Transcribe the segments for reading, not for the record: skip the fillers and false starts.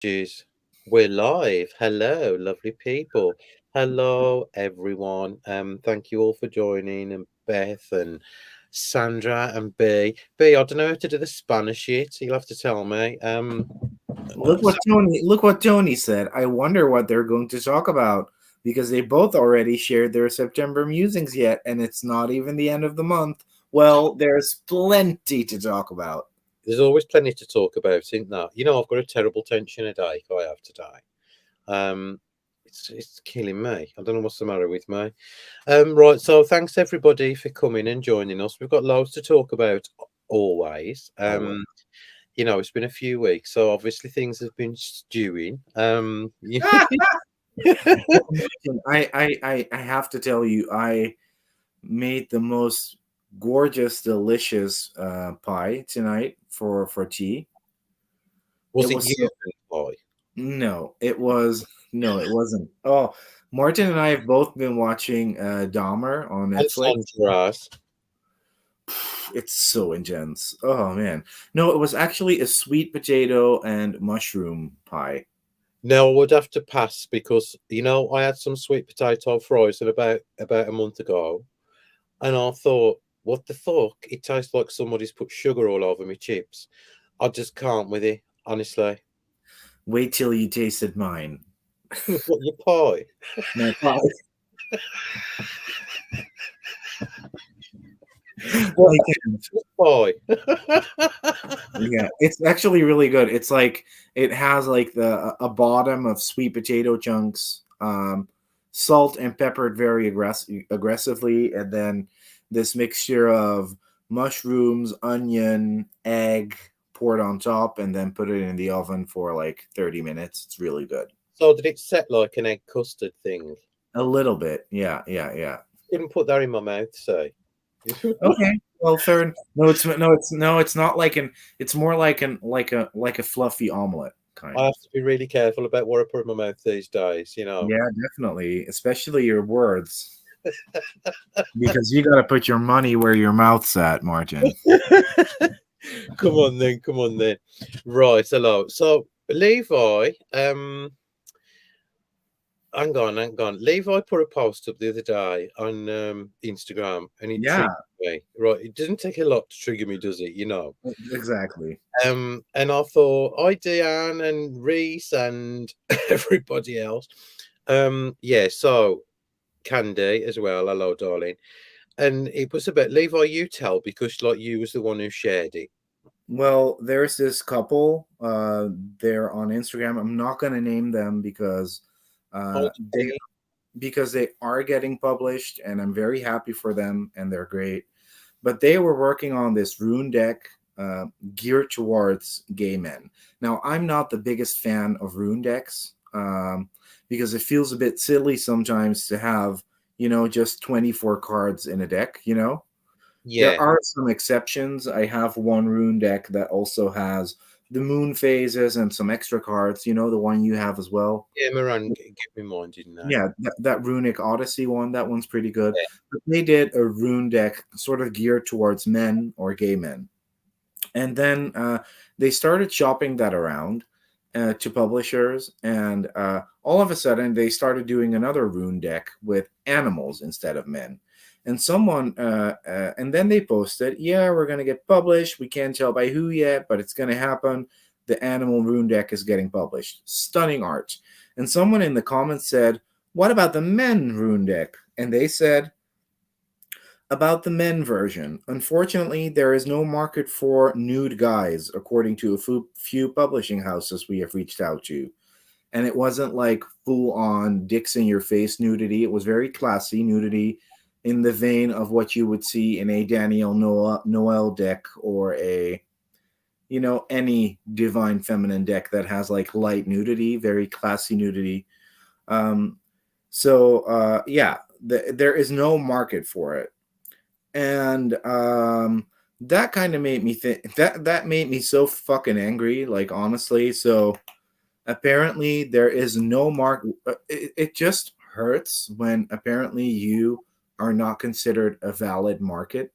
Jeez. We're live. Hello, lovely people. Hello, everyone. Thank you all for joining, and Beth and Sandra and B. B, I don't know how to do the Spanish yet. You'll have to tell me. Look what Tony said. I wonder what they're going to talk about because they both already shared their September musings yet, and it's not even the end of the month. Well, there's plenty to talk about. There's always plenty to talk about, isn't there? I've got a terrible tension headache I have today. Um, it's killing me. I don't know what's the matter with me. Right, so thanks everybody for coming and joining us. We've got loads to talk about always. Always. It's been a few weeks, so obviously things have been stewing. I have to tell you, I made the most gorgeous, delicious pie tonight for tea. Was It it was you? so Boy? it wasn't. Oh, Martin and I have both been watching Dahmer on And Netflix. Sandra's. It's so intense. Oh man. No, it was actually a sweet potato and mushroom pie. No, I would have to pass because I had some sweet potato fries about a month ago, and I thought, what the fuck? It tastes like somebody's put sugar all over my chips. I just can't with it, honestly. Wait till you tasted mine. What your pie? My pie. What I can't. pie? Yeah, it's actually really good. It's like it has like a bottom of sweet potato chunks, salt and peppered very aggressively, and then this mixture of mushrooms, onion, egg poured on top, and then put it in the oven for like 30 minutes. It's really good. So did it set like an egg custard thing? A little bit, yeah, yeah, yeah. Couldn't put that in my mouth, say. Okay. Well, third. No, it's not like an. It's more like a fluffy omelet I kind. have to be really careful about what I put in my mouth these days. Yeah, definitely, especially your words, because you got to put your money where your mouth's at, Martin. Come on then, come on then. Right, hello. So Levi, hang on. Levi put a post up the other day on Instagram and it Yeah, triggered me. Right, it doesn't take a lot to trigger me, does it? exactly. And I thought, I Diane and Reese and everybody else. Yeah, so Candy as well, hello, darling. And it was about Levi, you tell because like you was the one who shared it. Well, there's this couple. They're on Instagram. I'm not gonna name them because Oh, they are getting published, and I'm very happy for them, and they're great. But they were working on this rune deck uh, geared towards gay men. Now, I'm not the biggest fan of rune decks because it feels a bit silly sometimes to have, just 24 cards in a deck, There yeah. are some exceptions. I have one rune deck that also has the moon phases and some extra cards, the one you have as well. Yeah, Moran gave me mine, didn't they? Yeah, that Runic Odyssey one, that one's pretty good. Yeah. But they did a rune deck sort of geared towards men or gay men. And then they started shopping that around to publishers. And all of a sudden, they started doing another rune deck with animals instead of men. And then they posted, yeah, we're going to get published. We can't tell by who yet, but it's going to happen. The animal rune deck is getting published. Stunning art. And someone in the comments said, what about the men rune deck? And they said, about the men version. Unfortunately, there is no market for nude guys, according to a few publishing houses we have reached out to. And it wasn't like full on dicks in your face nudity. It was very classy nudity in the vein of what you would see in a Daniel Noel deck or any divine feminine deck that has like light nudity, very classy nudity. Um, there is no market for it, and that kind of made me think that made me so fucking angry, like honestly. So apparently there is no mark. It just hurts when apparently you are not considered a valid market,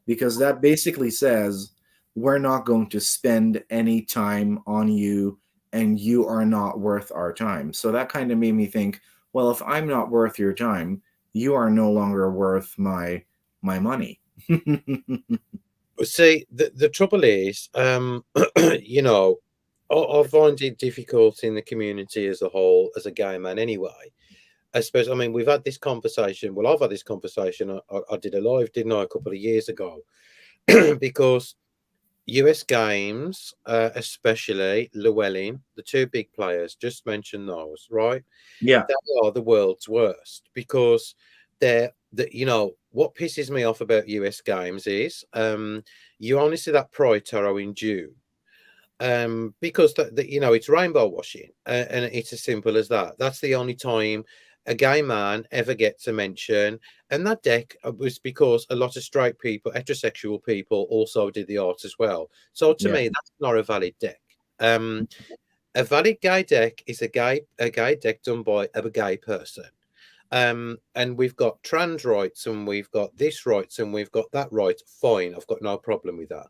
because that basically says we're not going to spend any time on you and you are not worth our time. So that kind of made me think, well, if I'm not worth your time, you are no longer worth my money. See, the trouble is, you know, I find it difficult in the community as a whole, as a gay man anyway. I suppose, I mean, we've had this conversation. Well, I've had this conversation. I did a live, didn't I, a couple of years ago, because US Games, especially Llewellyn, the two big players, just mention those, right? Yeah, They are the world's worst because you know, what pisses me off about US Games is you only see that Pride Tarot in June. Because you know, it's rainbow washing, and it's as simple as that. That's the only time a gay man ever gets a mention, and that deck was because a lot of straight people, heterosexual people, also did the art as well. So to yeah, me, that's not a valid deck. Um, a valid gay deck is a gay deck done by a gay person. And we've got trans rights and we've got this rights and we've got that right. Fine, I've got no problem with that.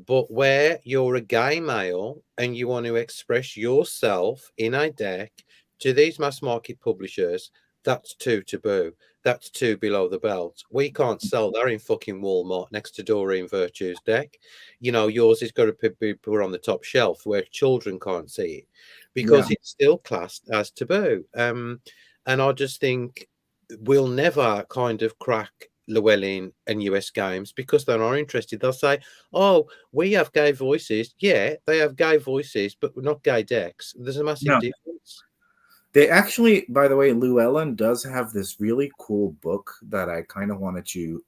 But where you're a gay male and you want to express yourself in a deck to these mass market publishers, that's too taboo. That's too below the belt. We can't sell that in fucking Walmart next to Doreen Virtue's deck. You know, yours is got to be put on the top shelf where children can't see it yeah. because it's still classed as taboo. And I just think we'll never kind of crack Llewellyn and US Games because they're not interested. They'll say, "Oh, we have gay voices." Yeah, they have gay voices, but we're not gay decks. There's a massive No, difference. they actually, by the way, Llewellyn does have this really cool book that I kind of wanted to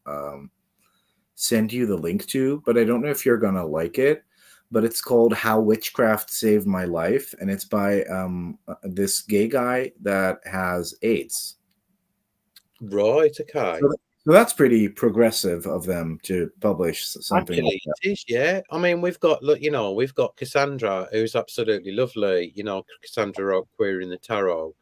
send you the link to, but I don't know if you're gonna like it. But it's called "How Witchcraft Saved My Life," and it's by this gay guy that has AIDS. Right, okay. So that's pretty progressive of them to publish something like Actually, that. it is, yeah. I mean, we've got, look, you know, we've got Cassandra, who's absolutely lovely. You know, Cassandra wrote Queer in the Tarot.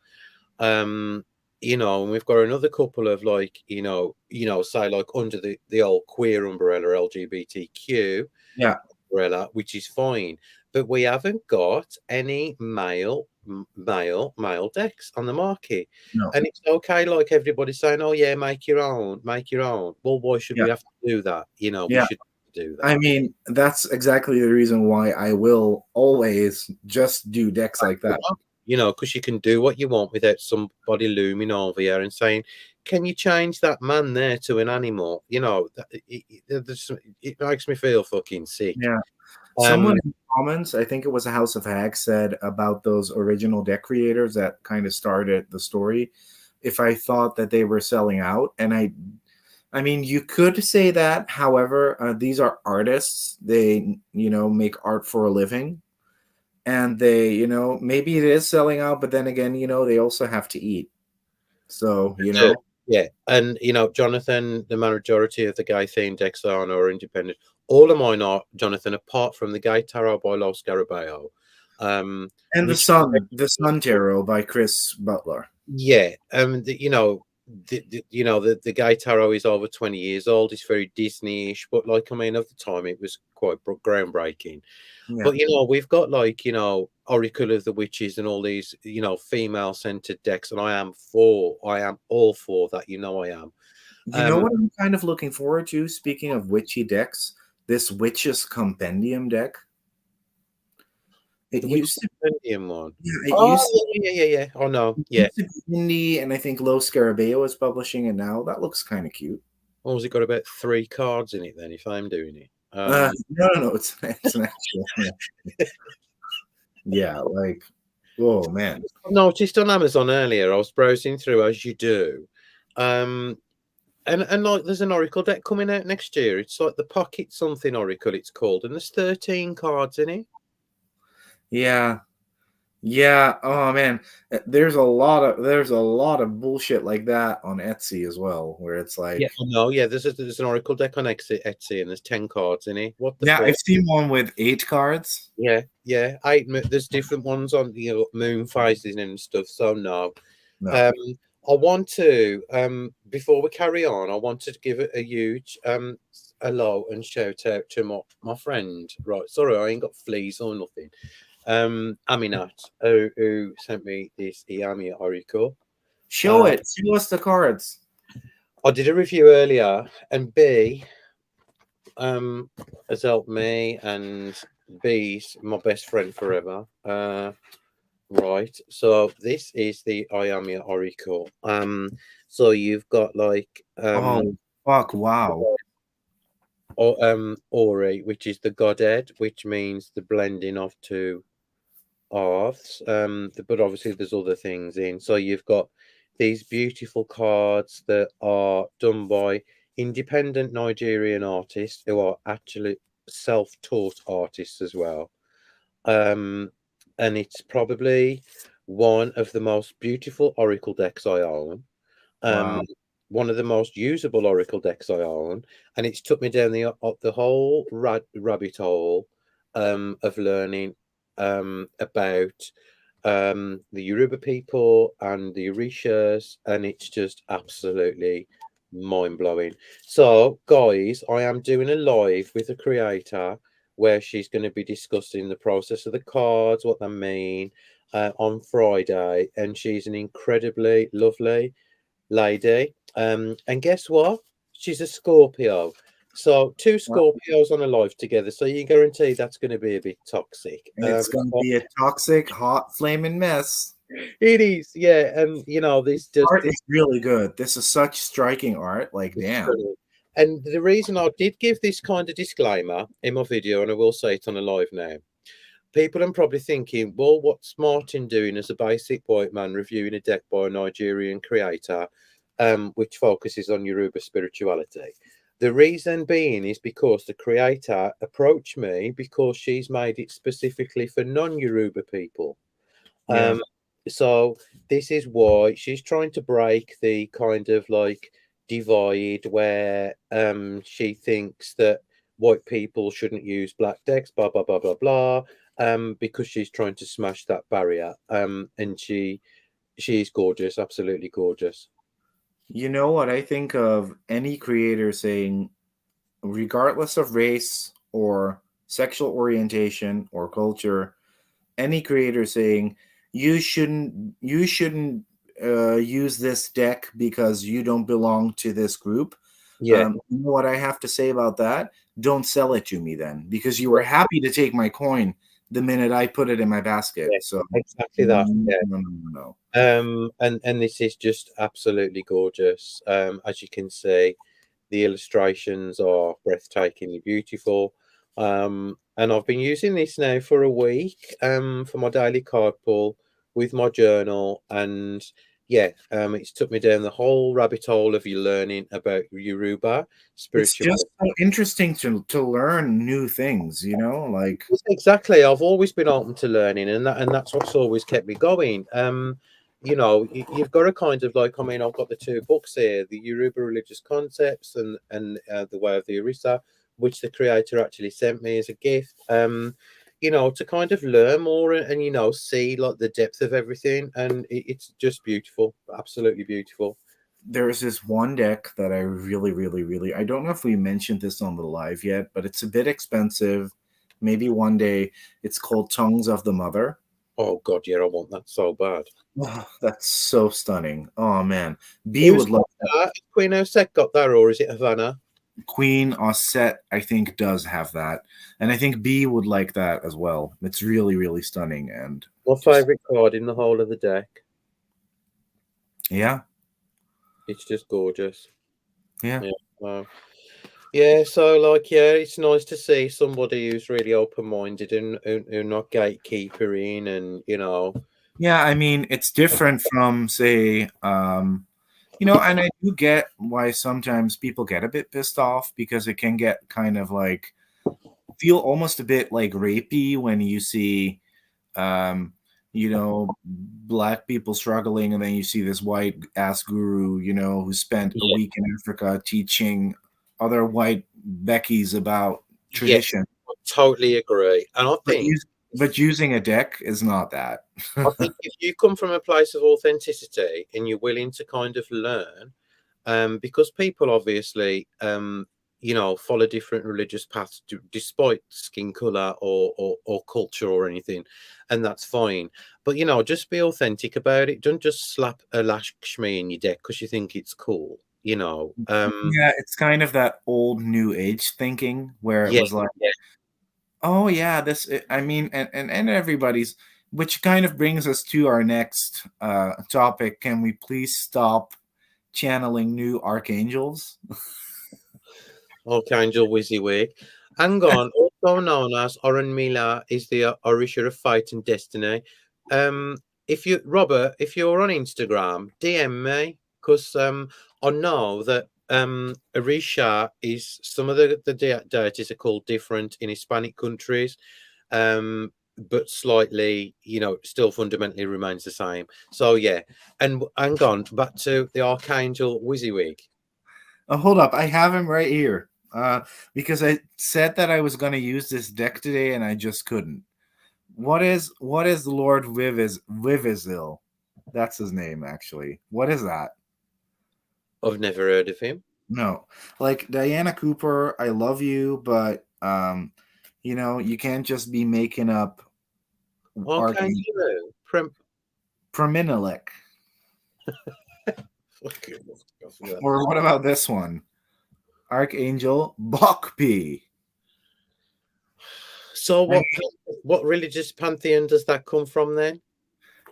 Um, you know, and we've got another couple of like, say like under the old queer umbrella, LGBTQ Yeah, umbrella, which is fine. But we haven't got any male decks on the market. no, And it's okay, like everybody's saying, oh yeah, make your own, make your own. Well, why should yeah, we have to do that? You know, we yeah. should do that. I mean, that's exactly the reason why I will always just do decks like that. You know, because you can do what you want without somebody looming over you and saying, "Can you change that man there to an animal?" You know, it makes me feel fucking sick. Yeah. Um, Someone in the comments, I think it was a House of Hags, said about those original deck creators that kind of started the story. If I thought that they were selling out, and I mean, you could say that. However, these are artists. They, make art for a living, and they, maybe it is selling out, but then again, they also have to eat. So, yeah, and you know, Jonathan, the majority of the gay themed decks are independent. All of mine are Jonathan, apart from the Gay Tarot by Los Garabeo, and which the Sun Tarot by Chris Butler. yeah, you know, the Gay Tarot is over 20 years old. It's very Disney-ish, but like I mean, at the time, it was quite groundbreaking. Yeah. But you know, we've got like Oracle of the Witches and all these female-centered decks, and I am all for that. You know, I am. You know Um, what I'm kind of looking forward to? Speaking of witchy decks, this Witches Compendium deck. It the Witch used to, Compendium one. yeah, it Oh used yeah. Oh no, it yeah. used to be indie, and I think Lo Scarabeo is publishing it now. That looks kind of cute. Oh, has it got about 3 cards in it then? If I'm doing it, No, it's an actual, yeah, like, oh man, I noticed on Amazon earlier. I was browsing through as you do, um, and like there's an Oracle deck coming out next year. It's like the Pocket something Oracle. It's called, and there's 13 cards in it. yeah, yeah. Oh man, there's a lot of bullshit like that on Etsy as well, where it's Yeah, like, I know. Yeah, there's an Oracle deck on Etsy, and there's 10 cards in it. What the yeah, fuck? I've seen one with 8 cards. Yeah. There's different ones on moon phases and stuff. So no, No, um, I want to before we carry on, I want to give it a huge hello and shout out to my friend. Right, sorry, I ain't got fleas or nothing. Aminat, who sent me this Iami Oracle. Show Uh, it. Show us the cards. I did a review earlier, and B has helped me, and B's my best friend forever. Right. So this is the Iami Oracle. So you've got like Oh, fuck. Wow. Ori, which is the godhead, which means the blending of two earths. But obviously there's other things in. So you've got these beautiful cards that are done by independent Nigerian artists who are actually self-taught artists as well. Um, and it's probably one of the most beautiful oracle decks I own. Um, Wow. one of the most usable oracle decks I own, and it's took me down the whole rabbit hole of learning about the Yoruba people and the Orishas, and it's just absolutely mind blowing. So, guys, I am doing a live with a creator where she's going to be discussing the process of the cards, what they mean, on Friday, and she's an incredibly lovely lady. And guess what? She's a Scorpio. So two Wow. Scorpios on a live together. So you guarantee that's going to be a bit toxic. It's going to be a toxic, hot, flaming mess. It is, yeah. And this just Art is really good. This is such striking art. Like, is damn. stunning. And the reason I did give this kind of disclaimer in my video, and I will say it on a live now, people are probably thinking, well, what's Martin doing as a basic white man reviewing a deck by a Nigerian creator, which focuses on Yoruba spirituality? The reason being is because the creator approached me because she's made it specifically for non-Yoruba people. Yeah. So this is why she's trying to break the kind of like divide where she thinks that white people shouldn't use black decks, blah blah blah blah blah. Because she's trying to smash that barrier. And she's gorgeous, absolutely gorgeous. You know what I think of any creator saying, regardless of race or sexual orientation or culture, any creator saying you shouldn't use this deck because you don't belong to this group. Yeah, You know what I have to say about that? Don't sell it to me then, because you were happy to take my coin the minute I put it in my basket. yeah, So exactly that. no, Yeah. no, no, no, no. And this is just absolutely gorgeous. As you can see, the illustrations are breathtakingly beautiful. And I've been using this now for a week for my daily card pull with my journal. And yeah, it's took me down the whole rabbit hole of you learning about Yoruba It's just spirituality. so interesting to learn new things, like. Yes, exactly. I've always been open to learning, and that's what's always kept me going. You've got to kind of like. I mean, I've got the two books here: the Yoruba religious concepts and the Way of the Orisa, which the creator actually sent me as a gift. To kind of learn more and see like the depth of everything, and it's just beautiful, absolutely beautiful. There's this one deck that I really, really, really, I don't know if we mentioned this on the live yet, but it's a bit expensive. Maybe one day. It's called Tongues of the Mother. Oh God, yeah, I want that so bad. Oh, that's so stunning. Oh man. B Who's would got love that. that? Queen Osek got that, or is it Havana? Queen Osset, I think, does have that. And I think B would like that as well. It's really, really stunning. And My just, favourite card in the whole of the deck. yeah, It's just gorgeous. yeah. Yeah. Wow. Yeah. So, like, yeah, it's nice to see somebody who's really open-minded and who not gatekeepering, and Yeah, I mean, it's different from, say, and I do get why sometimes people get a bit pissed off, because it can get kind of like feel almost a bit like rapey when you see black people struggling, and then you see this white ass guru, who spent a Yeah. week in Africa teaching other white Beckies about Yes, tradition. I totally agree. And I But think, using a deck is not that. if you come from a place of authenticity and you're willing to kind of learn, because people obviously, follow different religious paths despite skin color or culture or anything, and that's fine. But just be authentic about it. Don't just slap a Lakshmi in your deck because you think it's cool. Yeah, it's kind of that old new age thinking where it Yeah, was like, yeah. oh yeah, I mean, and everybody's, which kind of brings us to our next topic. Can we please stop channeling new archangels? Archangel WYSIWYG. Hang on, also known as Oren Mila, is the Orisha of Fate and Destiny. If you, Robert, if you're on Instagram, DM me because I know that Orisha is some of the deities are called different in Hispanic countries, but slightly, still fundamentally remains the same. So yeah, and hang on, back to the Archangel WYSIWYG. Hold up, I have him right here. Because I said that I was going to use this deck today and I just couldn't. What is Lord Vivizil? That's his name, actually. What is that? I've never heard of him. No, like Diana Cooper, I love you, but you can't just be making up Archangel Archangel Praminelek. Fucking hell. Or what about this one? Archangel Bokpi. So I what religious pantheon does that come from then?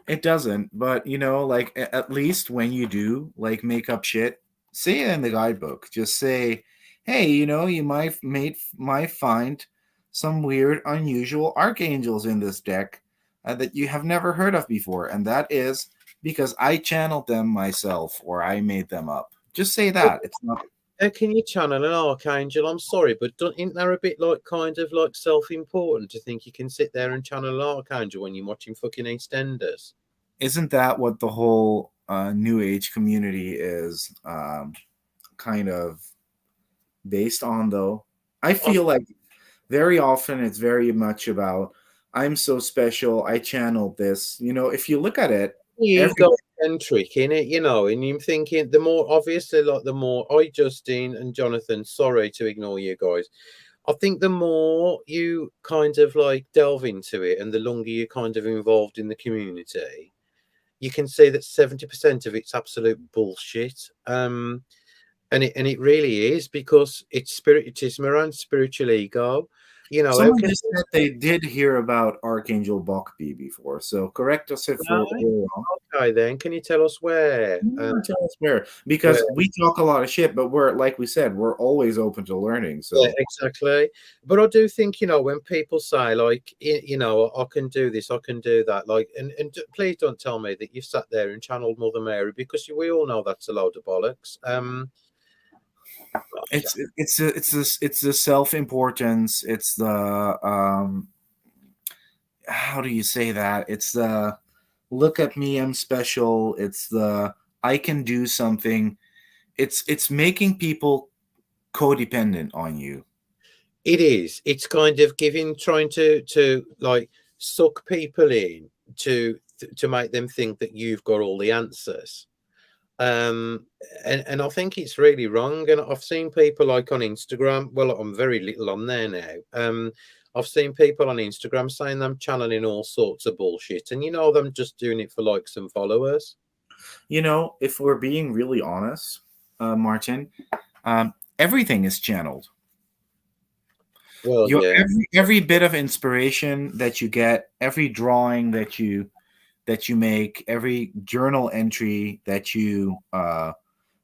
It doesn't, but like at least when you do like make up shit, say it in the guidebook. Just say, hey, you might find some weird, unusual archangels in this deck that you have never heard of before, and that is because I channeled them myself or I made them up. Just say that. It's not. How can you channel an archangel? I'm sorry, but isn't that a bit like kind of like self-important to think you can sit there and channel an archangel when you're watching fucking EastEnders? Isn't that what the whole New Age community is kind of based on, though? I Oh, feel like very often it's very much about I'm so special, I channeled this. If you look at it, every egocentric in it, and you're thinking the more obviously, like the more Justine and Jonathan, sorry to ignore you guys. I think the more you kind of like delve into it and the longer you're kind of involved in the community, you can see that 70% of it's absolute bullshit. And it really is because it's spiritism around spiritual ego. How someone can just said they did hear about Archangel Bokbi before. So correct us if we're no? wrong. Okay, then can you tell us where? Tell us where, Where? because we talk a lot of shit, but we're like we said, we're always open to learning. Yeah, So exactly. But I do think, when people say like, I can do this, I can do that, like, and please don't tell me that you sat there and channeled Mother Mary because we all know that's a load of bollocks. it's the self importance. It's the how do you say that? It's the look at me, I'm special. It's the I can do something. It's making people codependent on you. It is. It's kind of trying to like suck people in to make them think that you've got all the answers. Um, and I think it's really wrong. And I've seen people like on Instagram. Well, I'm very little on there now. I've seen people on Instagram saying I'm channeling all sorts of bullshit, and them just doing it for likes and followers. If we're being really honest, Martin, everything is channeled. Well, Your yeah, every bit of inspiration that you get, every drawing that you make, every journal entry that you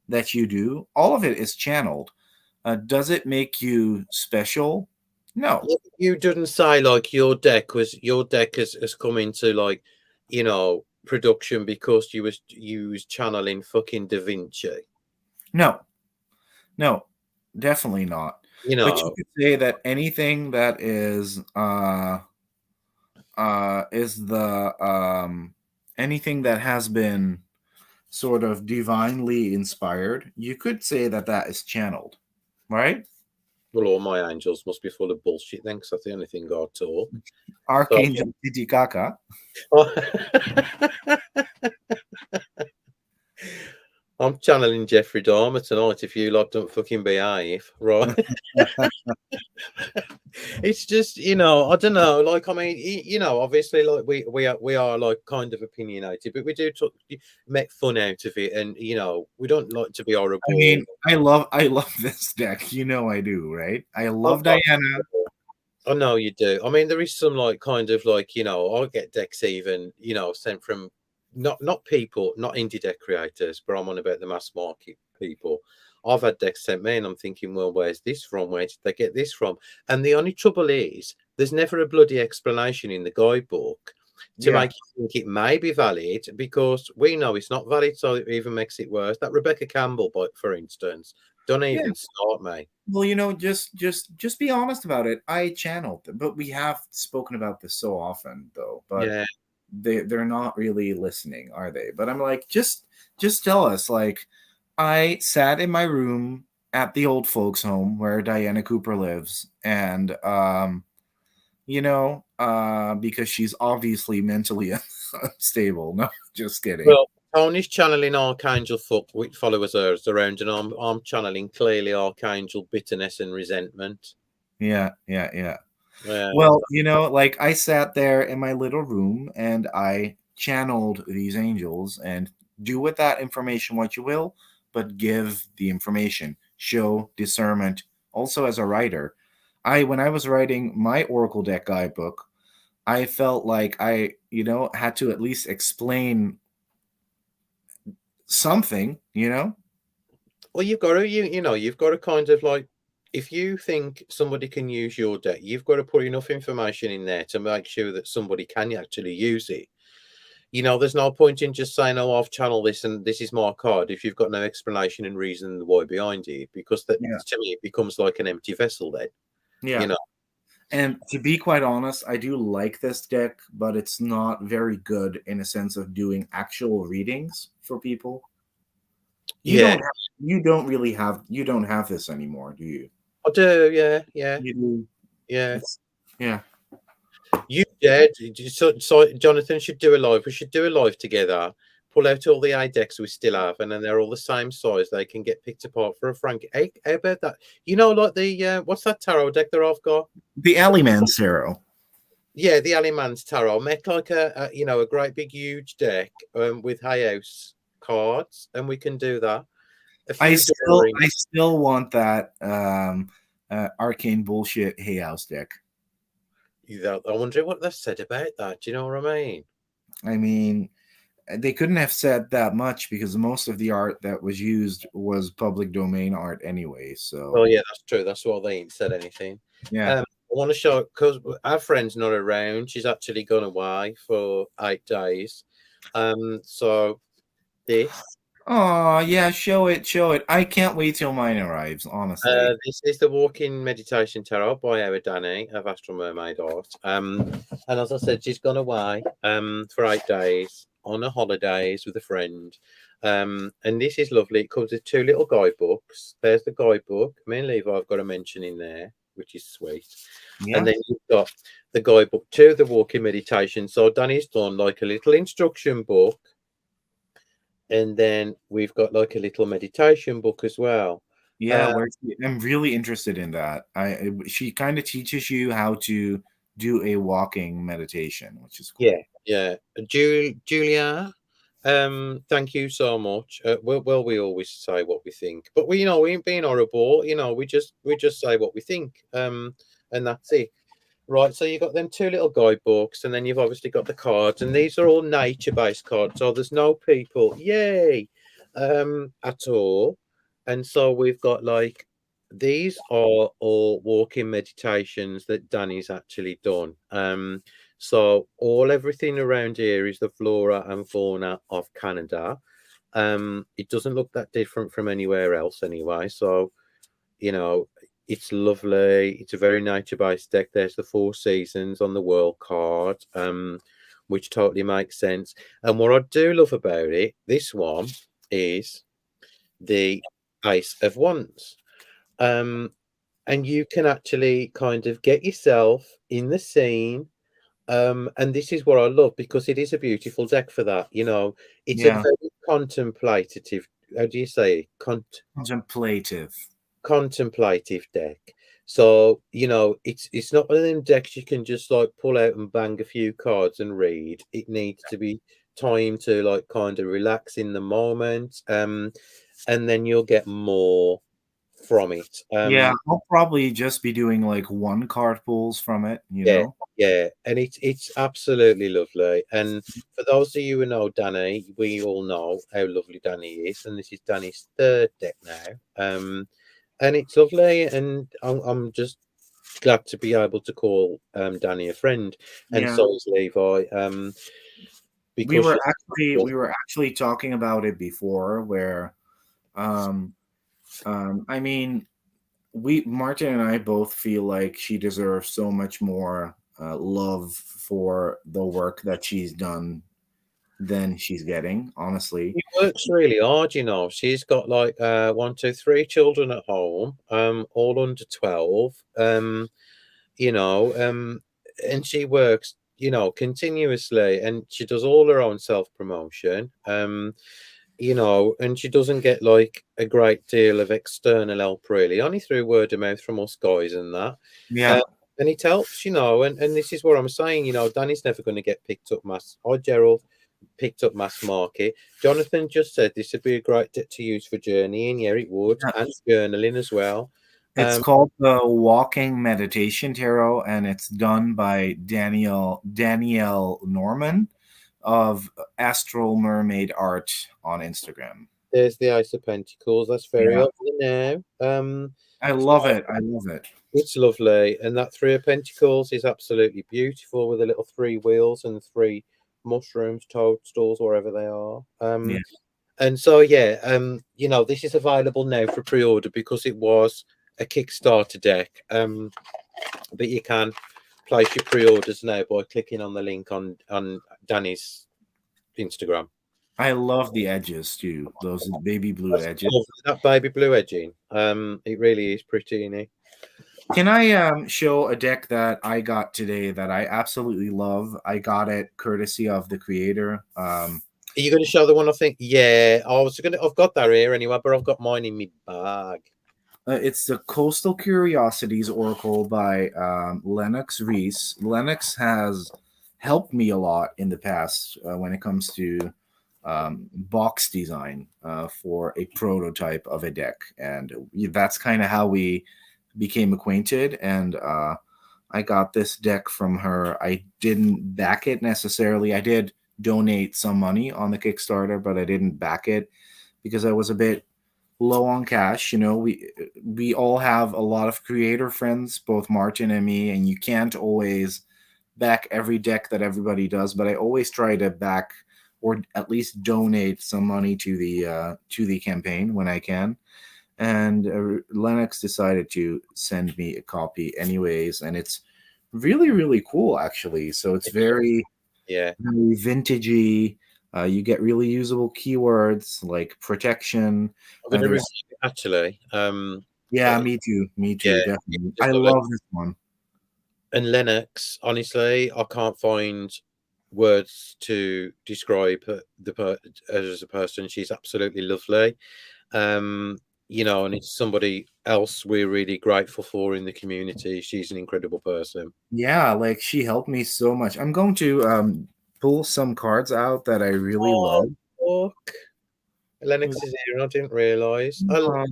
do, all of it is channeled. Does it make you special? No. you didn't say like your deck has come into like production because you was channeling fucking Da Vinci. No. No. Definitely not. You But you know, could say that anything that is the anything that has been sort of divinely inspired, you could say that that is channeled, right? well, all my angels must be full of bullshit then, 'cause that's the only thing God taught. So, Archangel Titicaca. I'm channeling Jeffrey Dahmer tonight. If you lot don't fucking behave, right? It's just, I don't know. Like, I mean, obviously, like we are like kind of opinionated, but we do make fun out of it, and we don't like to be I horrible. mean, I love this deck. You know I do, right? I Of love course, Diana. I know you do. I mean, there is some like kind of like I get decks even sent from not people, not indie deck creators, but I'm on about the mass market people. I've had decks sent me, and I'm thinking, well, where's this from? Where did they get this from? And the only trouble is, there's never a bloody explanation in the guidebook to Yeah, make you think it may be valid, because we know it's not valid, so it even makes it worse. That Rebecca Campbell, for instance, don't yeah. even start me. Well, just be honest about it. I channeled them, but we have spoken about this so often, though. But Yeah. they're not really listening, are they? But I'm like, just tell us. Like, I sat in my room at the old folks' home where Diana Cooper lives, and because she's obviously mentally unstable. No, just kidding. Well, Tony's channeling Archangel Fuck, which followers hers around, and I'm channeling clearly Archangel bitterness and resentment. Yeah, yeah, yeah. Yeah. Well, like I sat there in my little room and I channeled these angels and do with that information what you will, but give the information, show discernment. Also, as a writer, when I was writing my Oracle deck guidebook, I felt like I, had to at least explain something. Well, you've got to you've got to kind of like, if you think somebody can use your deck, you've got to put enough information in there to make sure that somebody can actually use it. There's no point in just saying, "Oh, I've channeled this and this is my card," if you've got no explanation and reason why behind it, because that, Yeah. to me, it becomes like an empty vessel then. You Yeah. know. And to be quite honest, I do like this deck, but it's not very good in a sense of doing actual readings for people. You Yeah, don't have, you don't have this anymore, do you? I do. Yeah, yeah, You do. yeah. It's yeah. You did. So Jonathan should do a live. We should do a live together. Pull out all the A decks we still have, and then they're all the same size. They can get picked apart for a frank. Hey, how about that? Like the what's that tarot deck that I've got? The Alley Mancero. Yeah, the Ali Man's tarot. Make like a great big huge deck with Hay House cards, and we can do that. A I few still drawings. I still want that arcane bullshit Hay House deck. I wonder what they said about that. Do you know what I mean? I mean, they couldn't have said that much because most of the art that was used was public domain art anyway. Well, So yeah, that's true. That's why they ain't said anything. yeah. I want to show, because our friend's not around. She's actually gone away for 8 days. So this, Oh yeah, show it, show it. I can't wait till mine arrives, honestly. this is the Walking Meditation Tarot by our Danny of Astral Mermaid Art. And as I said, she's gone away for 8 days on a holidays with a friend. And this is lovely. It comes with two little guidebooks. There's the guidebook. Me and Levi have got a mention in there, which is sweet. And Yeah. then you've got the guidebook to the walking meditation. So Danny's done like a little instruction book, and then we've got like a little meditation book as well. Yeah, Uh, I'm really interested in that. She kind of teaches you how to do a walking meditation, which is yeah, cool. yeah. Julia, thank you so much. Well, we always say what we think, but we ain't being horrible. We just say what we think. And that's it. Right, so you've got them two little guidebooks, and then you've obviously got the cards, and these are all nature-based cards, so there's no people, yay, at all. And so we've got like, these are all walking meditations that Danny's actually done. So everything around here is the flora and fauna of Canada. It doesn't look that different from anywhere else anyway. So you know, it's lovely. It's a very nature-based deck. There's the four seasons on the world card, which totally makes sense. And what I do love about it, this one, is the Ace of Wands. Um, and you can actually kind of get yourself in the scene. And this is what I love, because it is a beautiful deck for that. It's a Yeah. very contemplative. how do you say, Contemplative. contemplative deck. So, it's not one of them decks you can just like pull out and bang a few cards and read. It needs to be time to like kind of relax in the moment. And then you'll get more from it. Yeah, I'll probably just be doing like one card pulls from it, you Yeah, know? yeah, and it's absolutely lovely. And for those of you who know Danny, we all know how lovely Danny is, and this is Danny's third deck now. And it's lovely, and I'm just glad to be able to call Danny a friend, and Yeah. so is Levi, We because were she's actually we were actually talking about it before where um I mean we Martin and I both feel like she deserves so much more love for the work that she's done than she's getting, honestly. she works really hard. She's got like one, two, three children at home, all under 12. You know, and she works, continuously, and she does all her own self promotion. And she doesn't get like a great deal of external help, really, only through word of mouth from us guys and that. Yeah. Uh, and it helps, and this is what I'm saying, Danny's never going to get picked up mass. Hi, Gerald, picked up mass market. Jonathan just said this would be a great deck to use for journeying. Yeah, it would, Yeah. and journaling as well. It's Um, called the Walking Meditation Tarot, and it's done by Danielle Norman of Astral Mermaid Art on Instagram. there's the Ace of Pentacles. That's very Yeah, lovely now. I So love it. I love it. it's lovely, and that Three of Pentacles is absolutely beautiful with the little three wheels and three mushrooms, toadstools, wherever they are. Yeah, And so yeah, this is available now for pre-order because it was a Kickstarter deck. But you can place your pre-orders now by clicking on the link on Danny's Instagram. I love the edges too. Those baby blue That's edges. lovely, that baby blue edging. It really is pretty, innit? Can I show a deck that I got today that I absolutely love? I got it courtesy of the creator. Are you going to show the one? I think, yeah. I've got that here anyway, but I've got mine in my bag. It's the Coastal Curiosities Oracle by Lennox Reese. Lennox has helped me a lot in the past when it comes to box design for a prototype of a deck. And that's kind of how we became acquainted. And I got this deck from her. I didn't back it necessarily. I did donate some money on the Kickstarter, but I didn't back it because I was a bit low on cash. We all have a lot of creator friends, both Martin and me, and you can't always back every deck that everybody does, but I always try to back or at least donate some money to the campaign when I can. And Lennox decided to send me a copy anyways, and it's really really cool actually. So it's very Yeah. very vintagey. You get really usable keywords like protection. I'm going to review There's it actually. Yeah, me too, Yeah, definitely. just I love it. love this one. And Lennox, honestly, I can't find words to describe as a person. She's absolutely lovely. And it's somebody else we're really grateful for in the community. She's an incredible person. Yeah, like she helped me so much. I'm going to pull some cards out that I really Oh, love. look. Lennox is here, and I didn't realise. Uh,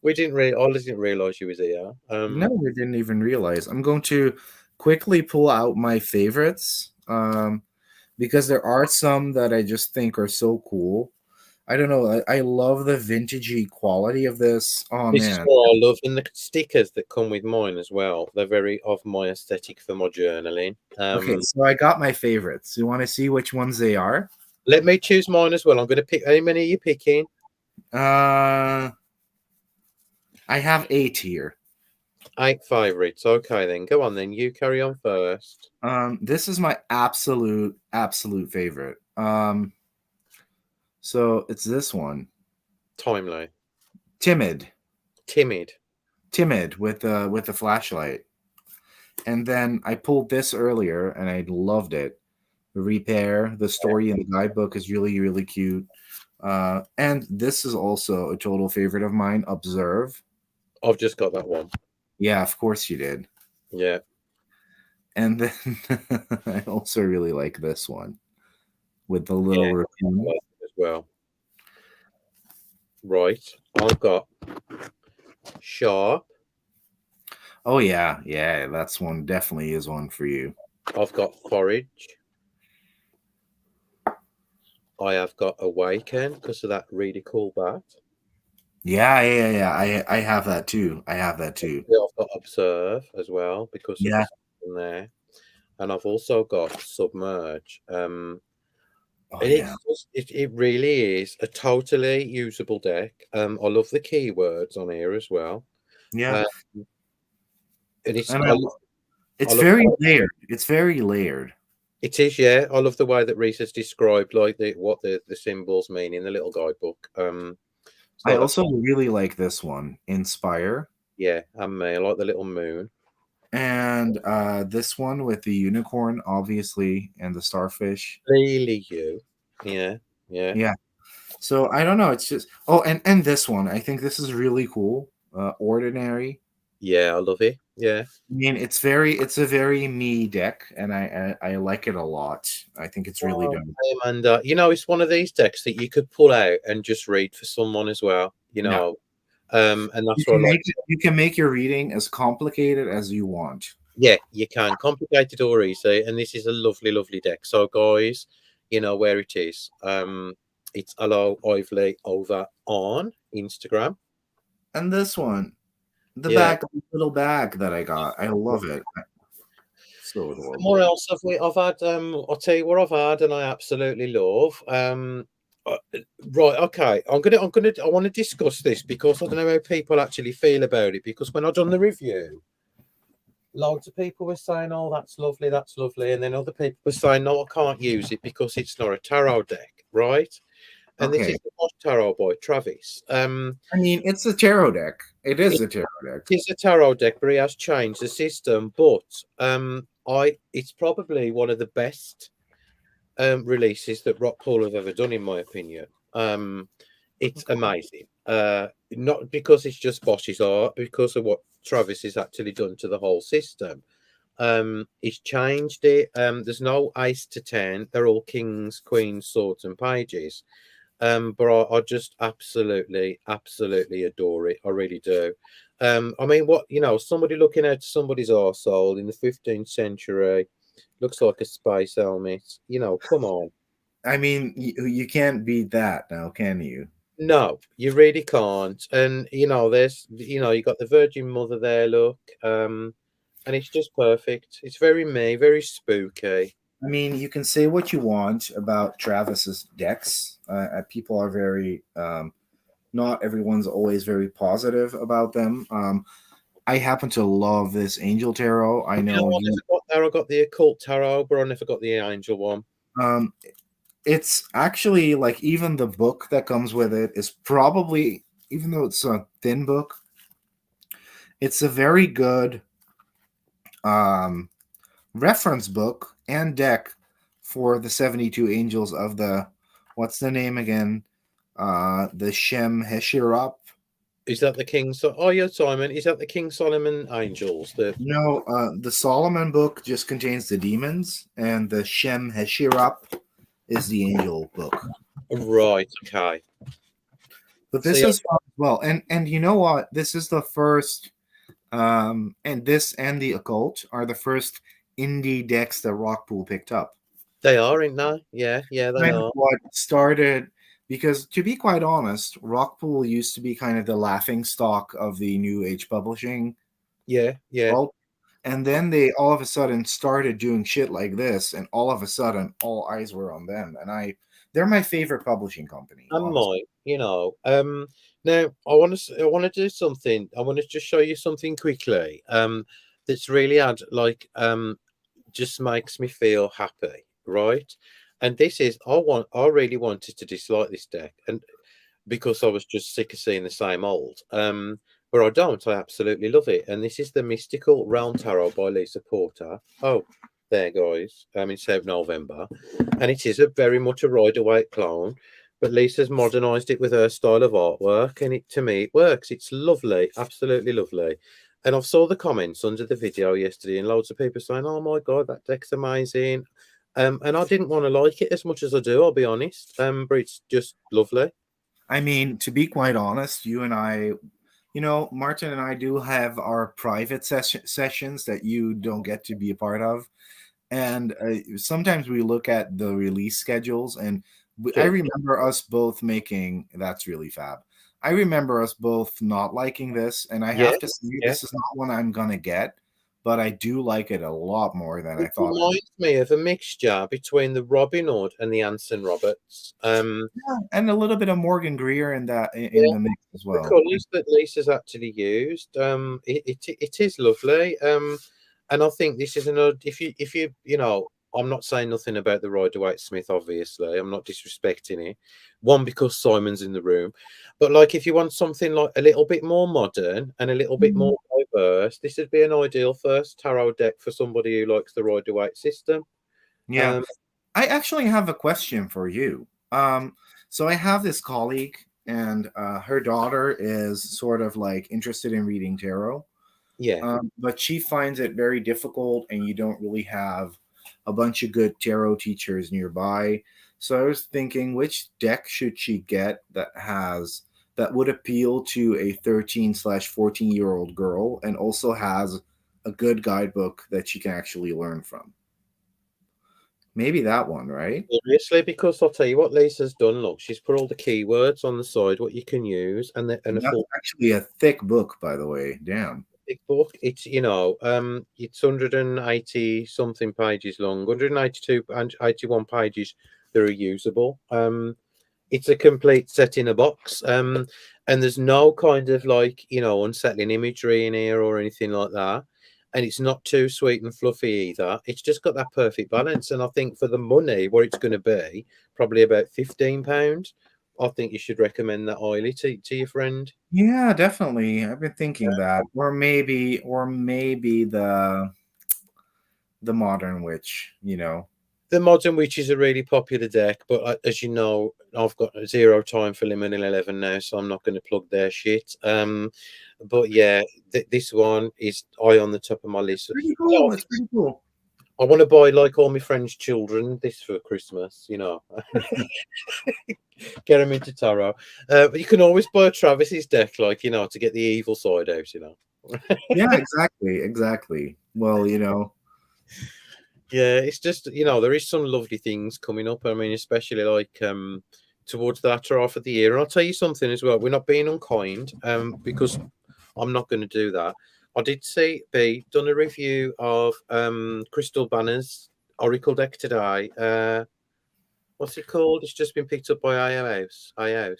I didn't realise you was here. no, I didn't even realize. I'm going to quickly pull out my favorites because there are some that I just think are so cool. I don't know. I love the vintagey quality of this. Oh This is man. what I love, and the stickers that come with mine as well. They're very of my aesthetic for my journaling. Okay, so I got my favorites. You want to see which ones they are? Let me choose mine as well. I'm going to pick. How many are you picking? Uh, I have 8 here. 8 favourites. Okay, then go on. Then you carry on first. This is my absolute favorite. So it's this one, Timely, timid, timid. timid with the flashlight. And then I pulled this earlier, and I loved it. Repair. The story in the guidebook is really really cute. And this is also a total favorite of mine, Observe. I've just got that one. Yeah, of course you did. Yeah. And then I also really like this one with the Yeah, little I raccoon. like it as well. Right. I've got Sharp. Oh yeah, yeah, that's one definitely is one for you. I've got Forage. I have got Awaken because of that really cool bat. Yeah, yeah, yeah. I have that too. I have that too. Yeah, I've got Observe as well because of the Yeah. system there. And I've also got Submerge. Oh And yeah. it really is a totally usable deck. I love the keywords on here as well. Yeah. Uh, and it's And I it's love very layered. It's very layered. it is, yeah. I love the way that Reese has described like what the symbols mean in the little guidebook. I So that's also really like this one, Inspire. yeah, and me. I like the little moon. And this one with the unicorn, obviously, and the starfish. Really you. Yeah, yeah. Yeah. So I don't know. It's just and this one. I think this is really cool. Ordinary. Yeah, I love it. Yeah. I mean, it's a very me deck, and I like it a lot. I think it's really Oh, done. and it's one of these decks that you could pull out and just read for someone as well, Yeah. and that's what I like. You can make your reading as complicated as you want. Yeah, you can. Complicated or easy. And this is a lovely, lovely deck. So, guys, you know where it is. It's Hello Ively over on Instagram. And this one, Yeah. the little bag that I got, I love it. So What adorable. else have we? I've had. I'll tell you what I've had, and I absolutely love. Uh, right. Okay. I want to discuss this because I don't know how people actually feel about it. Because when I done the review, loads of people were saying, "Oh, that's lovely," and then other people were saying, "No, I can't use it because it's not a tarot deck, right?" And this Okay. is the Posh Tarot by Travis. I mean, it's a tarot deck. It is It a tarot deck. is a tarot deck, but he has changed the system. But it's probably one of the best releases that Rockpool have ever done, in my opinion. It's amazing. Not because it's just Bosch's art, because of what Travis has actually done to the whole system. He's changed it. There's no ace to 10. They're all kings, queens, swords, and pages. But I just absolutely, absolutely adore it. I really do. I mean, somebody looking at somebody's arsehole in the 15th century looks like a space helmet. Come on. I mean, you can't beat that now, can you? No, you really can't. And you got the Virgin Mother there, look. And it's just perfect. It's very me, very spooky. I mean, you can say what you want about Travis's decks. People are very, not everyone's always very positive about them. I happen to love this Angel Tarot. I You know, know I you. never got there. I got the occult tarot, but I never got the angel one. Um, it's actually like even the book that comes with it is probably, even though it's a thin book, it's a very good um, reference book and deck for the 72 angels of the, what's the name again? The Shem Heshirap. Is that the King? Oh, yeah, Simon. Is that the King Solomon angels? No, the Solomon book just contains the demons, and the Shem Heshirap is the angel book. Right. Okay. But this See, is fun as well. And you know what? This is the first and this and the occult are the first indie decks that Rockpool picked up. they are, ain't they? Yeah. Yeah, they Kind of are. what started, because to be quite honest, Rockpool used to be kind of the laughing stock of the new age publishing Yeah. Yeah. world. And then they all of a sudden started doing shit like this, and all of a sudden all eyes were on them. And they're my favorite publishing company, And honestly. mine. Now I want to do something. I want to just show you something quickly. That's really just makes me feel happy, right? And this is I really wanted to dislike this deck, and because I was just sick of seeing the same old. But I don't. I absolutely love it. And this is the Mystical Realm Tarot by Lisa Porter. Oh, there, guys. It's out November, and it is a very much a Rider Waite clone. But Lisa's modernised it with her style of artwork, and to me it works. It's lovely, absolutely lovely. And I saw the comments under the video yesterday, and loads of people saying, "Oh my god, that deck's amazing." And I didn't want to like it as much as I do, I'll be honest. But it's just lovely. I mean, to be quite honest, you and I, Martin and I do have our private sessions that you don't get to be a part of. And sometimes we look at the release schedules, and I Yeah, remember us both making that's really fab. I remember us both not liking this, and I yeah, have to say, yeah. this is not one I'm gonna get, but I do like it a lot more than I It thought I would. reminds me of a mixture between the Robin Hood and the Anson Roberts. Yeah, and a little bit of Morgan Greer in that in Yeah, the mix as the well. colours that Lisa's actually used, it is lovely. And I think this is another. If you I'm not saying nothing about the Rider Waite Smith. Obviously, I'm not disrespecting it. One, because Simon's in the room, but like if you want something like a little bit more modern and a little bit Mhm. more diverse, this would be an ideal first tarot deck for somebody who likes the Rider Waite system. Yeah, Um, I actually have a question for you. So I have this colleague, and her daughter is sort of like interested in reading tarot, yeah. but she finds it very difficult, and you don't really have a bunch of good tarot teachers nearby. So I was thinking, which deck should she get that would appeal to a 13/14-year-old girl, and also has a good guidebook that she can actually learn from? Maybe that one, right? Obviously, because I'll tell you what Lisa's done. Look, she's put all the keywords on the side, what you can use, and a That's full actually a thick book, by the way. Damn. big book. It's it's 180 something pages long, 182 and 81 pages that are usable. It's a complete set in a box. And there's no kind of like unsettling imagery in here or anything like that. And it's not too sweet and fluffy either. It's just got that perfect balance. And I think for the money, what it's going to be, probably about £15. I think you should recommend that highly to your friend. Yeah, definitely. I've been thinking that. Or maybe the modern witch. The Modern Witch is a really popular deck, but as you know, I've got zero time for Liminal 11 now, so I'm not going to plug their shit. But yeah, this one is high on the top of my list. Pretty cool. It's pretty cool. I want to buy like all my friends' children this for Christmas, get them into tarot. But you can always buy Travis's deck, like, to get the evil side out. Yeah, exactly. Exactly. Well. Yeah, it's just there is some lovely things coming up. I mean, especially like towards the latter half of the year. And I'll tell you something as well. We're not being unkind, because I'm not going to do that. I did see B done a review of Crystal Banner's Oracle deck today. What's it called? It's just been picked up by iOS.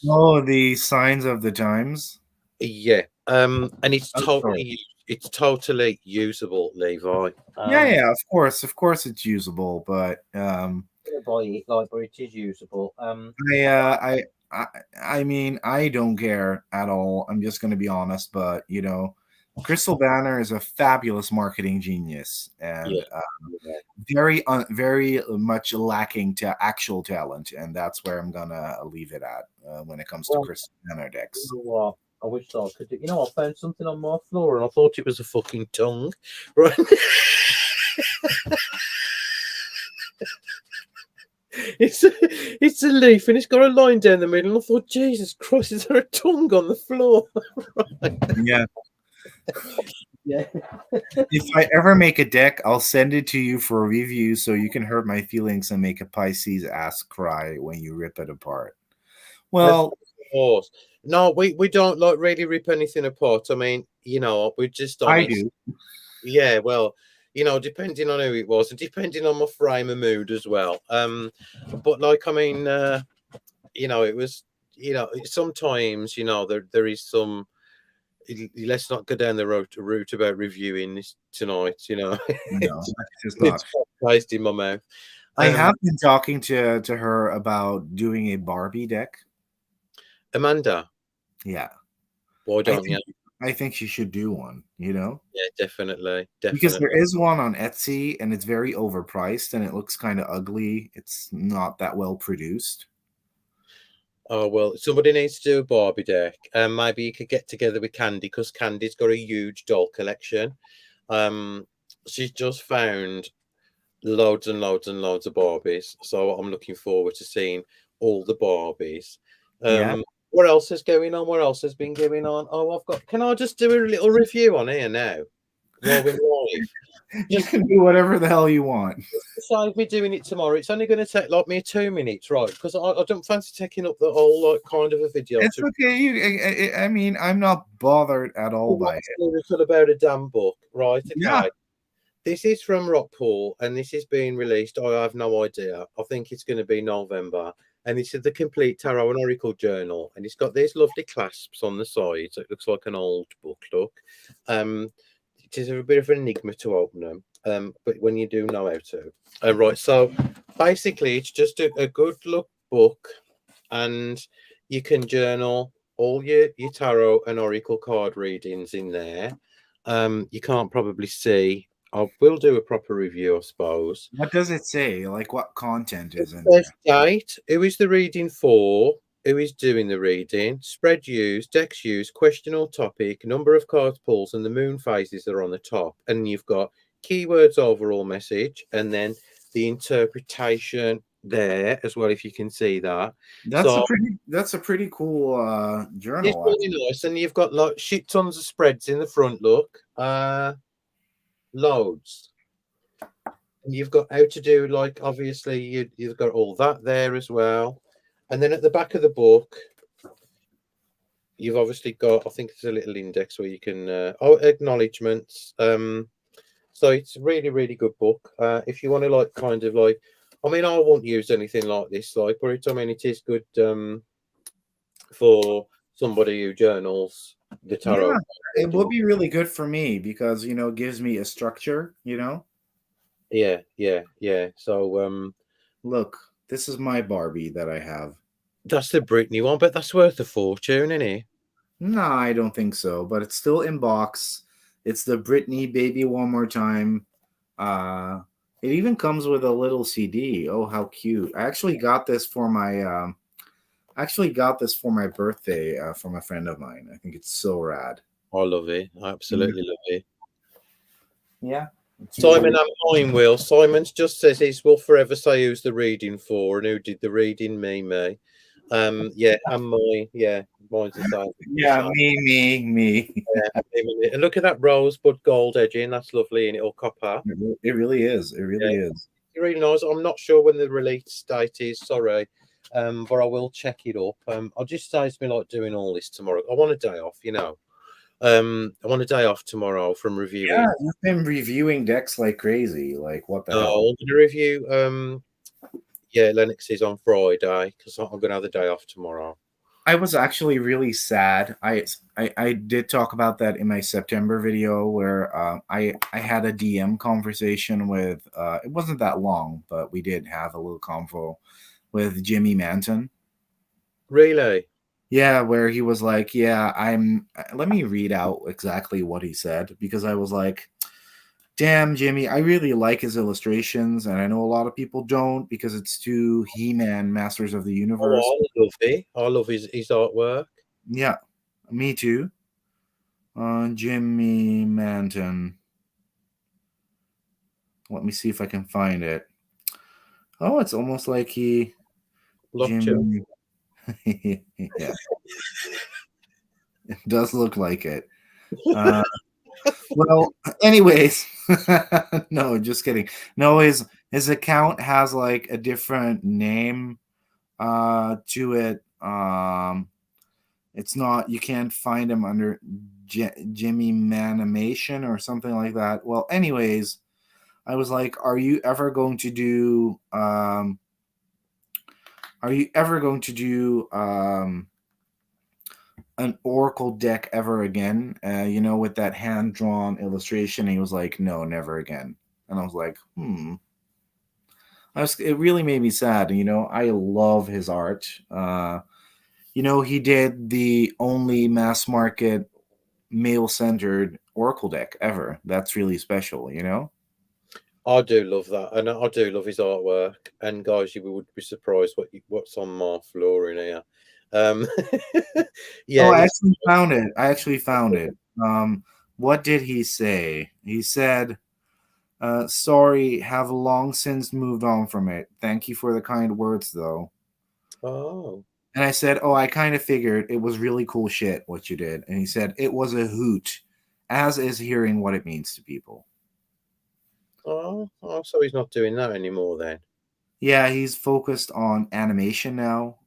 Oh, the signs of the times. Yeah. And Oh, sorry. it's totally usable, Levi. Yeah, yeah, of course it's usable, but Gonna buy it, like, but it is usable. I, uh, I, I, I mean, I don't care at all. I'm just going to be honest, but Crystal Banner is a fabulous marketing genius, Yeah, and yeah. very much lacking to actual talent, and that's where I'm gonna leave it at when it comes to Well, Crystal Banner you decks. know what? I wish I could. I found something on my floor and I thought it was a fucking tongue. Right? it's a leaf and it's got a line down the middle. And I thought, Jesus Christ, is there a tongue on the floor? Yeah. Yeah. If I ever make a deck, I'll send it to you for a review so you can hurt my feelings and make a Pisces ass cry when you rip it apart. Of Well, course. No, we don't like really rip anything apart. I mean, we're just I honest. do. Yeah, well, depending on who it was and depending on my frame of mood as well. But like, I mean, it was, sometimes, there is some. Let's not go down the route about reviewing this tonight. No, that's just not. It's taste in my mouth. I Um, have been talking to her about doing a Barbie deck. Amanda, Yeah. why I don't you? think I think she should do one. Yeah, definitely, Because there definitely. is one on Etsy and it's very overpriced and it looks kind of ugly. It's not that well produced. Oh well, somebody needs to do a Barbie deck, and maybe you could get together with Candy because Candy's got a huge doll collection. Um, she's just found loads and loads and loads of Barbies, so I'm looking forward to seeing all the Barbies. Yeah. What else is going on? What else has been going on? Oh, I've got. Can I just do a little review on here now while we're live? You Just can do whatever the hell you want. save me doing it tomorrow. It's only going to take like me 2 minutes, right? Because I don't fancy taking up the whole like kind of a video It's to okay. I mean, I'm not bothered at all by what's it. lyrical about a damn book, right? Yeah, Okay. This is from Rockpool and this is being released. I have no idea. I think it's going to be November. And it's the complete Tarot and Oracle Journal. And it's got these lovely clasps on the side. So it looks like an old book, look. It is a bit of an enigma to open them. But when you do know how to. Right. So basically, it's just a good look book. And you can journal all your tarot and oracle card readings in there. You can't probably see. I will do a proper review, I suppose. what does it say? Like, what content It is in says there? date, who is the reading for, who is doing the reading, spread used, decks used, question or topic, number of cards pulled, and the moon phases are on the top. And you've got keywords overall message, and then the interpretation there as well, if you can see that. So That's a pretty cool it's journal. really nice, and you've got like shit tons of spreads in the front. Look, loads. And you've got how to do like obviously you've got all that there as well, and then at the back of the book you've obviously got I think there's a little index where you can acknowledgements. So it's a really good book. If you want to like kind of like, I mean I won't use anything like this like, but I mean it is good for somebody who journals the Yeah, tarot. it would be really good for me because it gives me a structure. Yeah. So Look, this is my Barbie that I have. that's the Britney one, but that's worth a fortune, isn't it? No, I don't think so, but it's still in box. It's the Britney Baby One More Time. Uh, it even comes with a little CD. Oh, how cute! I actually got this for my birthday from a friend of mine. I think it's so rad. I love it. I Yeah, absolutely love it. yeah, it's Simon really. and mine will. Simon's just says he will forever say who's the reading for and who did the reading, me. Yeah, and mine. Yeah, mine's the same. The Yeah, same. me. Yeah, and look at that rosebud gold edging. That's lovely, and it'll copper. It really is. It Yeah, really is. really nice. I'm not sure when the release date is. Sorry, but I will check it up. I'll just say it's me like doing all this tomorrow. I want a day off, you know. I want a day off tomorrow from Yeah, reviewing. you've been reviewing decks like crazy. Like, what the I'm hell? going to review. Yeah, Lennox is on Friday because I'm going to have the day off tomorrow. I was actually really sad. I did talk about that in my September video where I had a DM conversation with it wasn't that long, but we did have a little convo with Jimmy Manton. Really? Yeah, where he was like, "Yeah, I'm." Let me read out exactly what he said because I was like, "Damn, Jimmy, I really like his illustrations, and I know a lot of people don't because it's too He-Man, Masters of the Universe." Oh, I love it. I love his artwork. Yeah, me too. Jimmy Manton. Let me see if I can find it. Oh, it's almost like he Lockjaw. Jimmy. Yeah, it does look like it. Uh, well, anyways, no, just kidding. No, his account has like a different name to it. It's not you can't find him under Jimmy Manimation or something like that. Well, anyways, I was like, are you ever going to do an Oracle deck ever again? With that hand drawn illustration. And he was like, no, never again. And I was like, it really made me sad. I love his art. He did the only mass market male centered Oracle deck ever. That's really special. I do love that, and I do love his artwork. And guys, you would be surprised what's on my floor in here. Um, Oh, yeah, I he's actually found it. I actually found it. What did he say? He said, sorry, have long since moved on from it. Thank you for the kind words, though. oh And I said, oh, I kind of figured it was really cool shit what you did. And he said, it was a hoot, as is hearing what it means to people. so he's not doing that anymore then. Yeah, he's focused on animation now.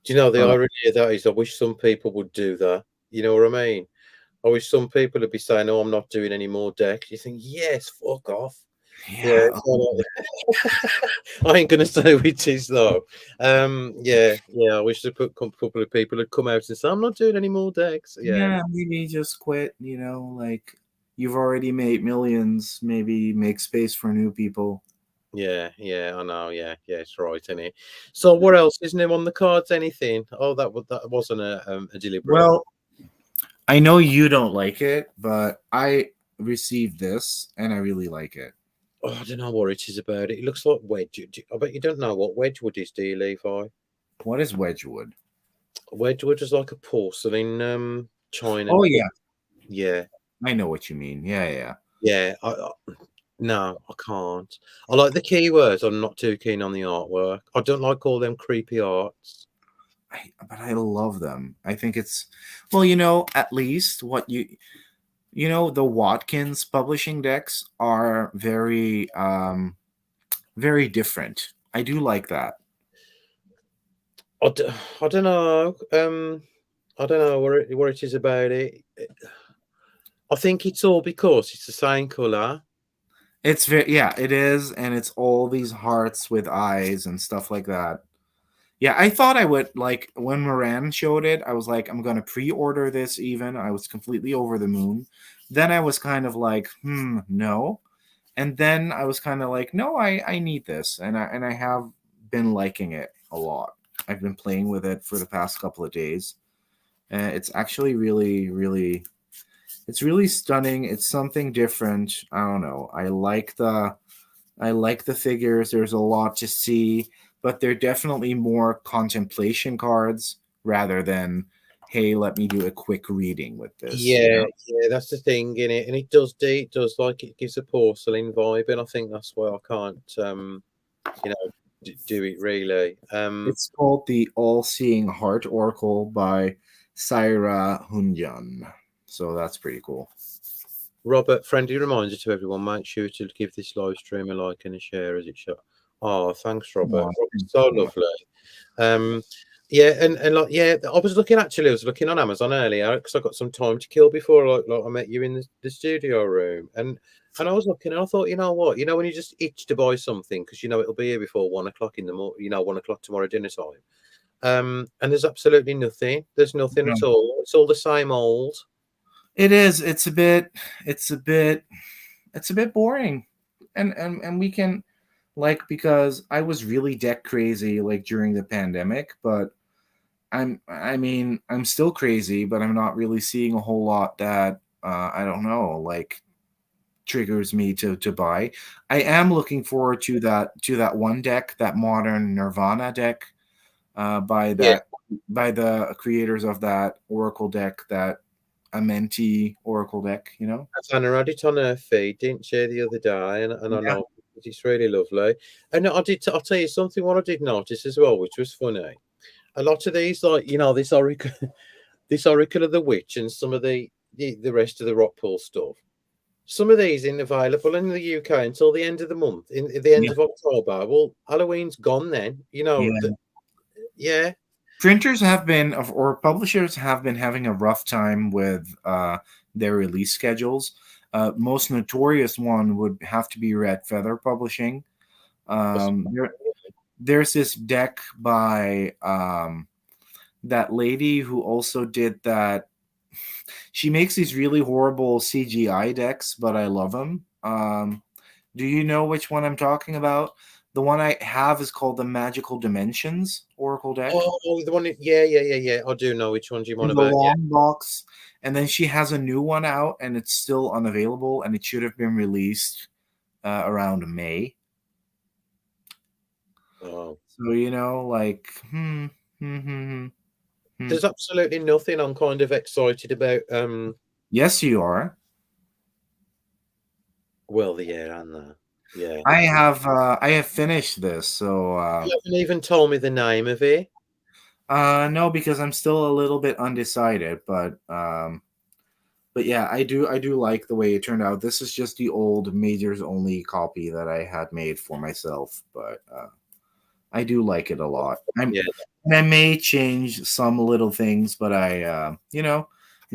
Do you know the But irony of that is I wish some people would do that. You know what I mean? I wish some people would be saying, "Oh, I'm not doing any more decks." You think, yes, fuck off. Yeah, yeah, it's not I ain't gonna say which is though. Yeah. I wish a couple of people had come out and said, "I'm not doing any more decks." Yeah, yeah, maybe just quit, like you've already made millions, maybe make space for new people. yeah. I know. Yeah. It's right, isn't it? So, what else is new on the cards? Anything? Oh, that wasn't a deliberate. Well, I know you don't like it, but I received this and I really like it. Oh, I don't know what it is about it. It looks like Wedge. I bet you don't know what Wedgwood is, do you, Levi? What is Wedgwood? Wedgwood is like a porcelain china Oh cup. yeah, Yeah, I know what you mean. Yeah. yeah. No, I can't. I like the keywords. I'm not too keen on the artwork. I don't like all them creepy arts. But I love them. I think it's well, at least the Watkins publishing decks are very different. I do like that. I, d- I don't know. I don't know what it is about it. I think it's all because it's the same color. It's very yeah, it is, and it's all these hearts with eyes and stuff like that. Yeah, I thought I would like when Moran showed it, I was like, I'm gonna pre-order this even. I was completely over the moon. Then I was kind of like, no. And then I was kind of like, no, I need this. And I have been liking it a lot. I've been playing with it for the past couple of days. It's actually it's really stunning. It's something different. I don't know. I like the figures. There's a lot to see, but they're definitely more contemplation cards rather than, hey, let me do a quick reading with this. Yeah, that's the thing in it, and it does like it gives a porcelain vibe, and I think that's why I can't, you know, do it really. It's called the All Seeing Heart Oracle by Saira Hunjan. So that's pretty cool. Robert, friendly reminder to everyone: make sure to give this live stream a like and a share as it should. Oh, thanks, Robert. Oh, Robert's thank so you. lovely. Yeah, and like yeah, I was looking on Amazon earlier because I got some time to kill before like I met you in the studio room, and I was looking and I thought, you know what, when you just itch to buy something because you know it'll be here before 1 o'clock in the morning, 1 o'clock tomorrow dinner time. And there's absolutely nothing. There's nothing No. at all. It's all the same old. It is. It's a bit boring. And we can because I was really deck crazy like during the pandemic, but I'm still crazy, but I'm not really seeing a whole lot that I don't know, like triggers me to buy. I am looking forward to that one deck, that modern Nirvana deck, by Yeah, the creators of that Oracle deck, that Amenti Oracle deck. Anna had it on her feed, didn't she, the other day? And I Yeah. know it's really lovely. And I'll tell you something. What I did notice as well, which was funny. A lot of these, like this Oracle, this Oracle of the Witch, and some of the rest of the Rockpool stuff. Some of these ain't available in the UK until the end of the month, in at the end Yeah. of October. Well, Halloween's gone then. Yeah. Yeah, Printers have been or publishers have been having a rough time with their release schedules. Most notorious one would have to be Red Feather Publishing. what's There's this deck by that lady who also did that. She makes these really horrible CGI decks, but I love them. Do you know which one I'm talking about? The one I have is called the Magical Dimensions Oracle deck. the one? Yeah. I do know which one you In want the about. Yeah, long box, and then she has a new one out, and it's still unavailable, and it should have been released around May. Oh, So like hmm, hmm, hmm. there's absolutely nothing I'm kind of excited about. Yes, you are. Well, the yeah, and the yeah. I have finished this, so You haven't even told me the name of it. no, because I'm still a little bit undecided, but yeah, I do like the way it turned out. This is just the old majors only copy that I had made for myself, but I do like it a lot. Yeah. And I may change some little things, but I'm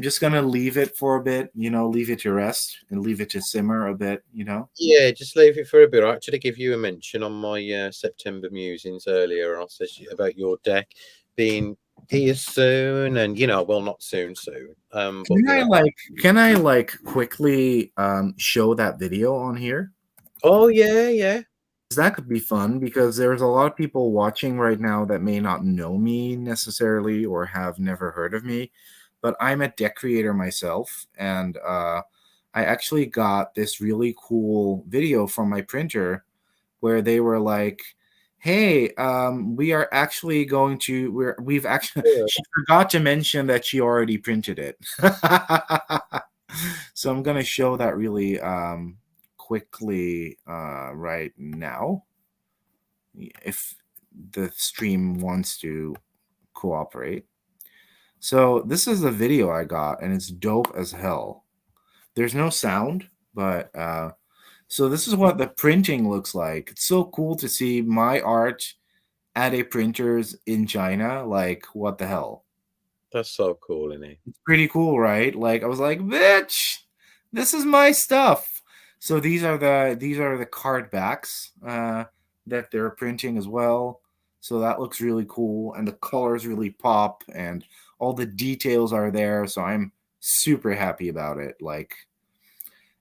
just gonna leave it for a bit. Leave it to rest and leave it to simmer a bit. Yeah, just leave it for a bit. I actually give you a mention on my September musings earlier. I said about your deck being here soon, and well, not soon, soon. But Can I quickly show that video on here? oh yeah, yeah. 'Cause that could be fun because there's a lot of people watching right now that may not know me necessarily or have never heard of me, but I'm a deck creator myself, and I actually got this really cool video from my printer where they were like, "Hey, we are actually going to we've actually." Yeah. She forgot to mention that she already printed it. So I'm gonna show that really quickly right now, if the stream wants to cooperate. So this is the video I got, and it's dope as hell. There's no sound, but so this is what the printing looks like. It's so cool to see my art at a printer's in China. Like, what the hell? That's so cool, isn't it? It's pretty cool, right? Like, I was like, bitch, this is my stuff. So these are the card backs that they're printing as well. So that looks really cool, and the colors really pop, and all the details are there. So I'm super happy about it. Like,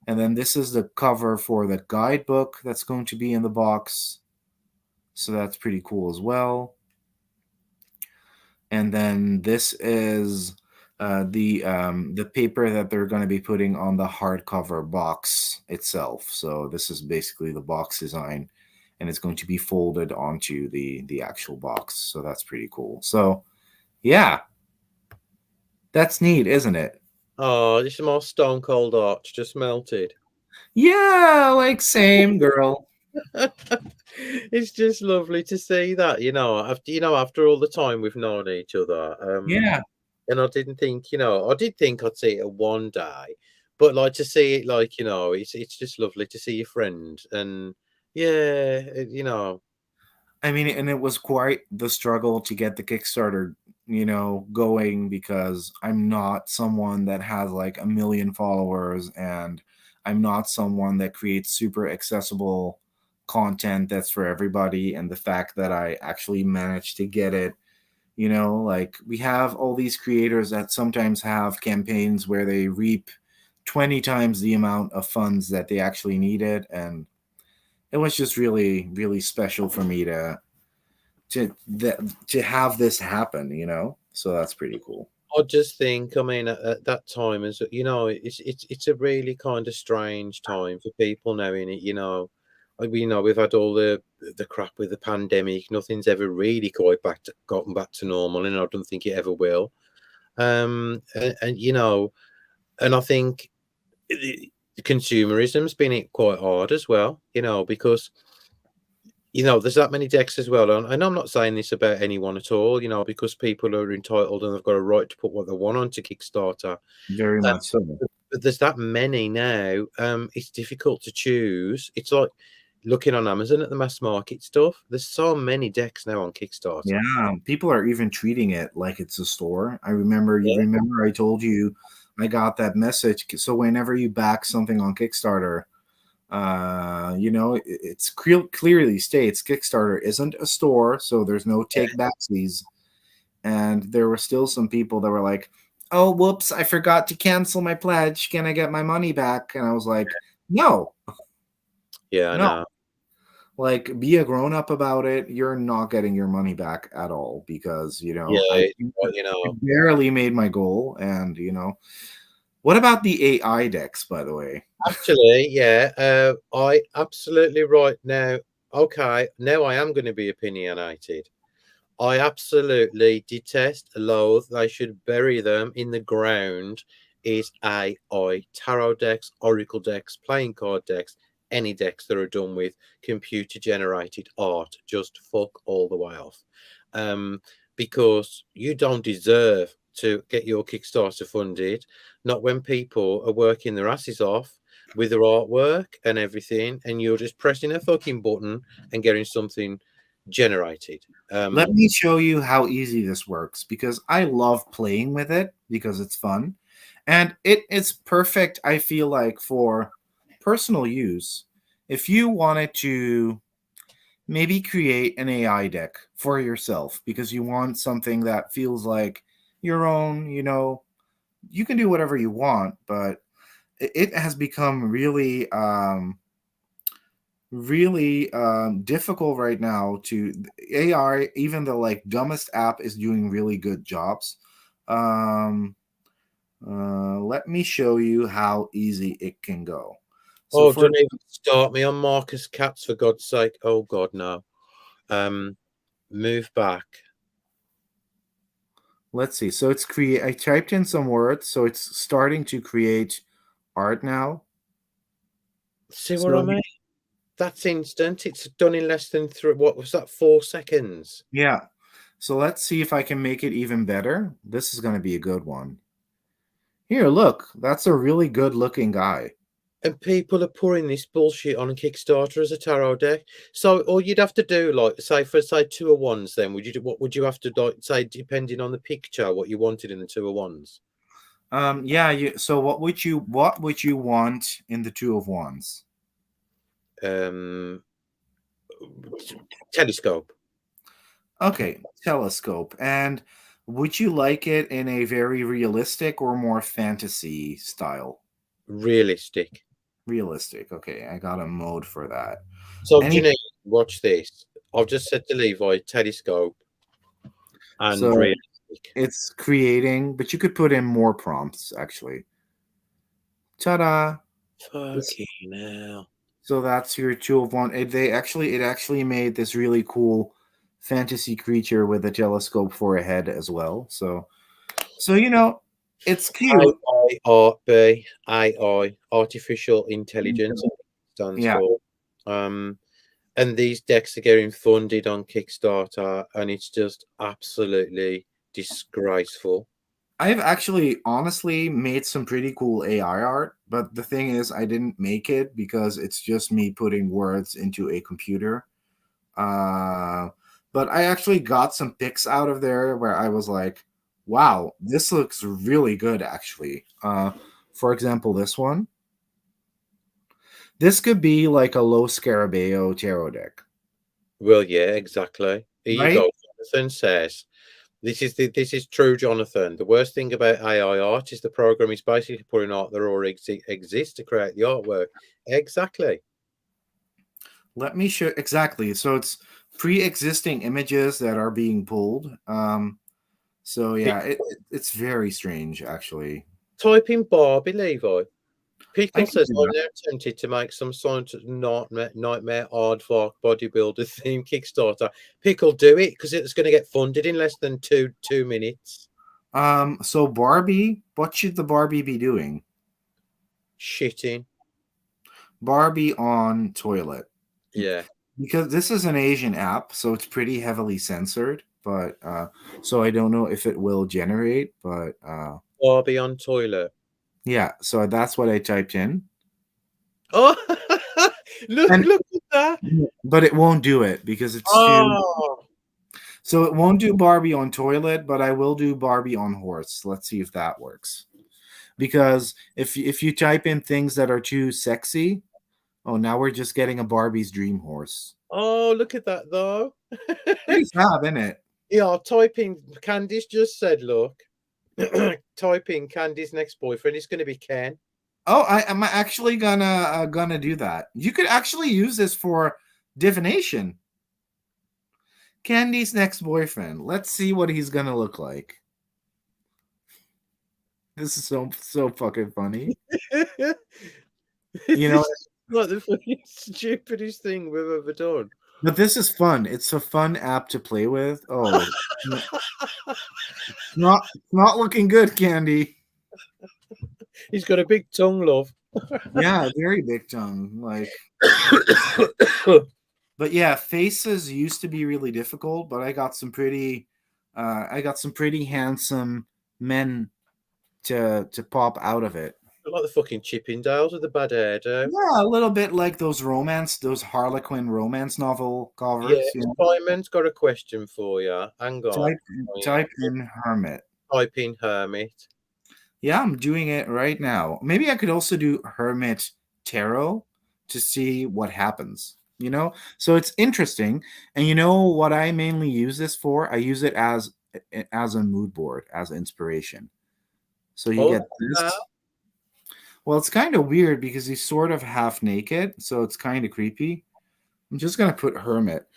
and then this is the cover for the guidebook that's going to be in the box. So that's pretty cool as well. And then this is the paper that they're going to be putting on the hardcover box itself. So this is basically the box design, and it's going to be folded onto the actual box. So that's pretty cool. So yeah, that's neat, isn't it? Oh, this is my stone cold arch just melted. Yeah, like same girl. It's just lovely to see that, after all the time we've known each other. Yeah. And I didn't think, I did think I'd see it one day, but like to see it, like, it's just lovely to see your friend, and yeah, I mean, and it was quite the struggle to get the Kickstarter, going, because I'm not someone that has like a million followers, and I'm not someone that creates super accessible content that's for everybody. And the fact that I actually managed to get it, like we have all these creators that sometimes have campaigns where they reap 20 times the amount of funds that they actually needed. And it was just really, really special for me to have this happen. So that's pretty cool. I just think, I mean, at that time, as it's a really kind of strange time for people now, in it. We've had all the crap with the pandemic. Nothing's ever really quite gotten back to normal, and I don't think it ever will. And I think the consumerism's been hit quite hard as well. Because there's that many decks as well. And I'm not saying this about anyone at all, because people are entitled and they've got a right to put what they want onto Kickstarter. Very Uh, much so. but there's that many now. It's difficult to choose. It's like looking on Amazon at the mass market stuff. There's so many decks now on Kickstarter. Yeah, people are even treating it like it's a store. You Yeah, remember I told you I got that message. So whenever you back something on Kickstarter, it's clearly states Kickstarter isn't a store, so there's no take backsies. And there were still some people that were like, "Oh, whoops, I forgot to cancel my pledge. Can I get my money back?" And I was like, "No, yeah, I no. know. Like, be a grown up about it. You're not getting your money back at all, because Yeah, I I barely made my goal." And what about the AI decks, by the way? Actually, yeah, I absolutely right now. Okay, now I am going to be opinionated. I absolutely detest, loathe, they should bury them in the ground. Is AI tarot decks, oracle decks, playing card decks, any decks that are done with computer generated art. Just fuck all the way off. Um, because you don't deserve to get your Kickstarter funded, not when people are working their asses off with their artwork and everything, and you're just pressing a fucking button and getting something generated. Let me show you how easy this works because I love playing with it because it's fun. And it's perfect, I feel like, for personal use. If you wanted to maybe create an AI deck for yourself because you want something that feels like your own, you can do whatever you want, but it has become really difficult right now to AI. Even the like dumbest app is doing really good jobs. um Let me show you how easy it can go. So Oh, for don't even start me on Marcus Cats for God's sake. Oh God, no. Um, move back. let's see, so it's create I typed in some words, so it's starting to create art now. See what I So mean? That's instant. It's done in less than three. What was that? 4 seconds. yeah, so let's see if I can make it even better. This is going to be a good one. Here, look, that's a really good looking guy. And people are pouring this bullshit on Kickstarter as a tarot deck. So all you'd have to do, like, say for say two of wands, then would you do? What would you have to like say, depending on the picture, what you wanted in the two of wands? Yeah, so what would you want in the two of wands? Um, telescope, Okay, telescope. And would you like it in a very realistic or more fantasy style? realistic. Realistic. Okay, I got a mode for that. So Any Janine, watch this. I've just said to Levi, telescope and so realistic. it's creating, but you could put in more prompts actually. Ta-da! This, Fucking hell. so that's your two of one. It actually made this really cool fantasy creature with a telescope for a head as well. So it's cute. AIRB, AI, artificial intelligence stands Yeah, for. Um, and these decks are getting funded on Kickstarter, and it's just absolutely disgraceful. I've actually honestly made some pretty cool AI art, but the thing is, I didn't make it because it's just me putting words into a computer. Uh, but I actually got some pics out of there where I was like, wow, this looks really good, actually. For example, this one. This could be like a low Scarabeo tarot deck, Well, yeah, exactly. Here you right? go. Jonathan says this is true, Jonathan. The worst thing about AI art is the program is basically putting art that already exists to create the artwork. Exactly. Let me show exactly. So it's pre-existing images that are being pulled. So yeah, it's very strange actually. Type in Barbie Levi. I Pickle can says, do I'm that. now tempted to make some sort of nightmare aardvark bodybuilder theme Kickstarter. Pickle, do it because it's going to get funded in less than two minutes. So Barbie, what should the Barbie be doing? Shitting. Barbie on toilet. Yeah. Because this is an Asian app, so it's pretty heavily censored, but so I don't know if it will generate, but Barbie on toilet. yeah, so that's what I typed in. Oh, look, And look at that. but it won't do it because it's too. Oh, So it won't do Barbie on toilet, but I will do Barbie on horse. Let's see if that works. Because if you type in things that are too sexy, oh, now we're just getting a Barbie's dream horse. oh, look at that though. Pretty fab, isn't it? Yeah, typing. Candice just said, look, typing Candy's next boyfriend is going to be Ken. Oh, I'm actually gonna do that. You could actually use this for divination. Candy's next boyfriend. Let's see what he's gonna look like. This is so fucking funny. You know, This is like the fucking stupidest thing we've ever done. but this is fun. It's a fun app to play with. Oh, not looking good, Candy. He's got a big tongue, love. Yeah, very big tongue. Like, but yeah, faces used to be really difficult, but I got some pretty handsome men to pop out of it. Like the fucking Chippendales with the bad hairdo. Yeah, a little bit like those Harlequin romance novel Yeah, covers. You know, Simon's got a question for you. Hang on. type in hermit. Type in hermit. Yeah, I'm doing it right now. Maybe I could also do hermit tarot to see what happens. You know, so it's interesting. And you know what I mainly use this for? I use it as a mood board, as inspiration. So you Oh, get look at that. this. Well, it's kind of weird because he's sort of half naked, so it's kind of creepy. I'm just gonna put hermit.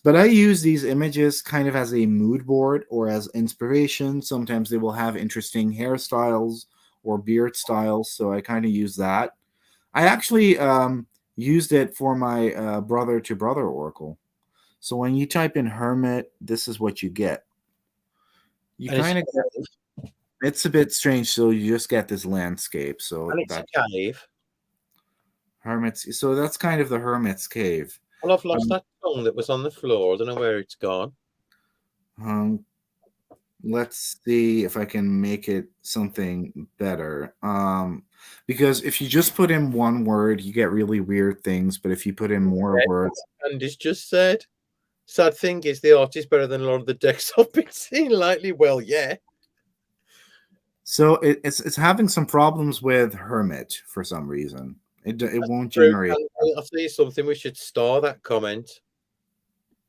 But I use these images kind of as a mood board or as inspiration. Sometimes they will have interesting hairstyles or beard styles, so I kind of use that. I actually used it for my brother to brother oracle. So when you type in hermit, this is what you get. You And it's kind of get, it's a bit strange, so you just get this landscape. So a that cave. hermits. So that's kind of the hermit's cave. Well, I've lost Um, that tongue that was on the floor. I don't know where it's gone. um, let's see if I can make it something better. Because if you just put in one word, you get really weird things. But if you put in more words, And it's just said. Sad thing is, the art is better than a lot of the decks I've been seeing lately. Well, yeah. so it's having some problems with hermit for some reason. It won't True. generate. I'll tell you something. We should star that comment.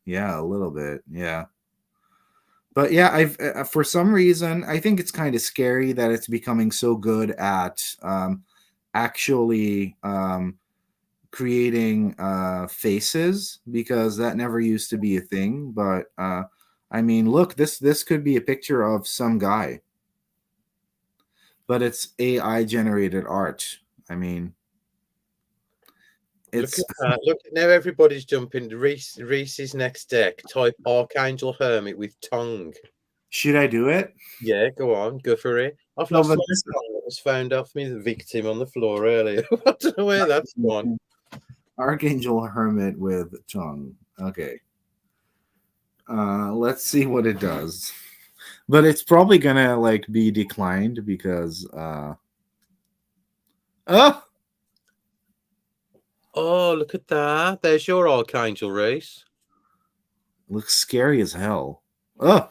Yeah, a little bit. Yeah. But yeah, I've for some reason I think it's kind of scary that it's becoming so good at actually creating faces because that never used to be a thing. But I mean, look, this could be a picture of some guy, but it's AI generated art. I mean, Look it's at that. Look, now everybody's jumping. Reese's next deck. Type Archangel Hermit with tongue. should I do it? Yeah, go on. Go for it. I've No, lost but my this tongue that was found off me, the victim on the floor earlier. I don't know where that's gone. Archangel Hermit with tongue. Okay. Let's see what it does. But it's probably gonna like be declined because oh, Oh, look at that. There's your Archangel Reese. looks scary as hell. Oh,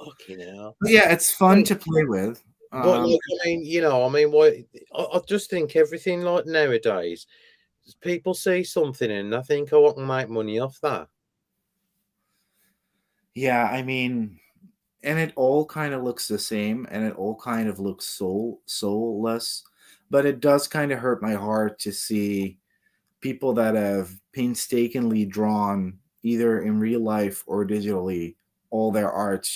Fucking hell. yeah, it's fun to play with. But like, I mean, what I just think everything like nowadays, people see something and I think, oh, I can make money off that. Yeah, I mean, and it all kind of looks the same, and it all kind of looks soulless. But it does kind of hurt my heart to see people that have painstakingly drawn either in real life or digitally all their art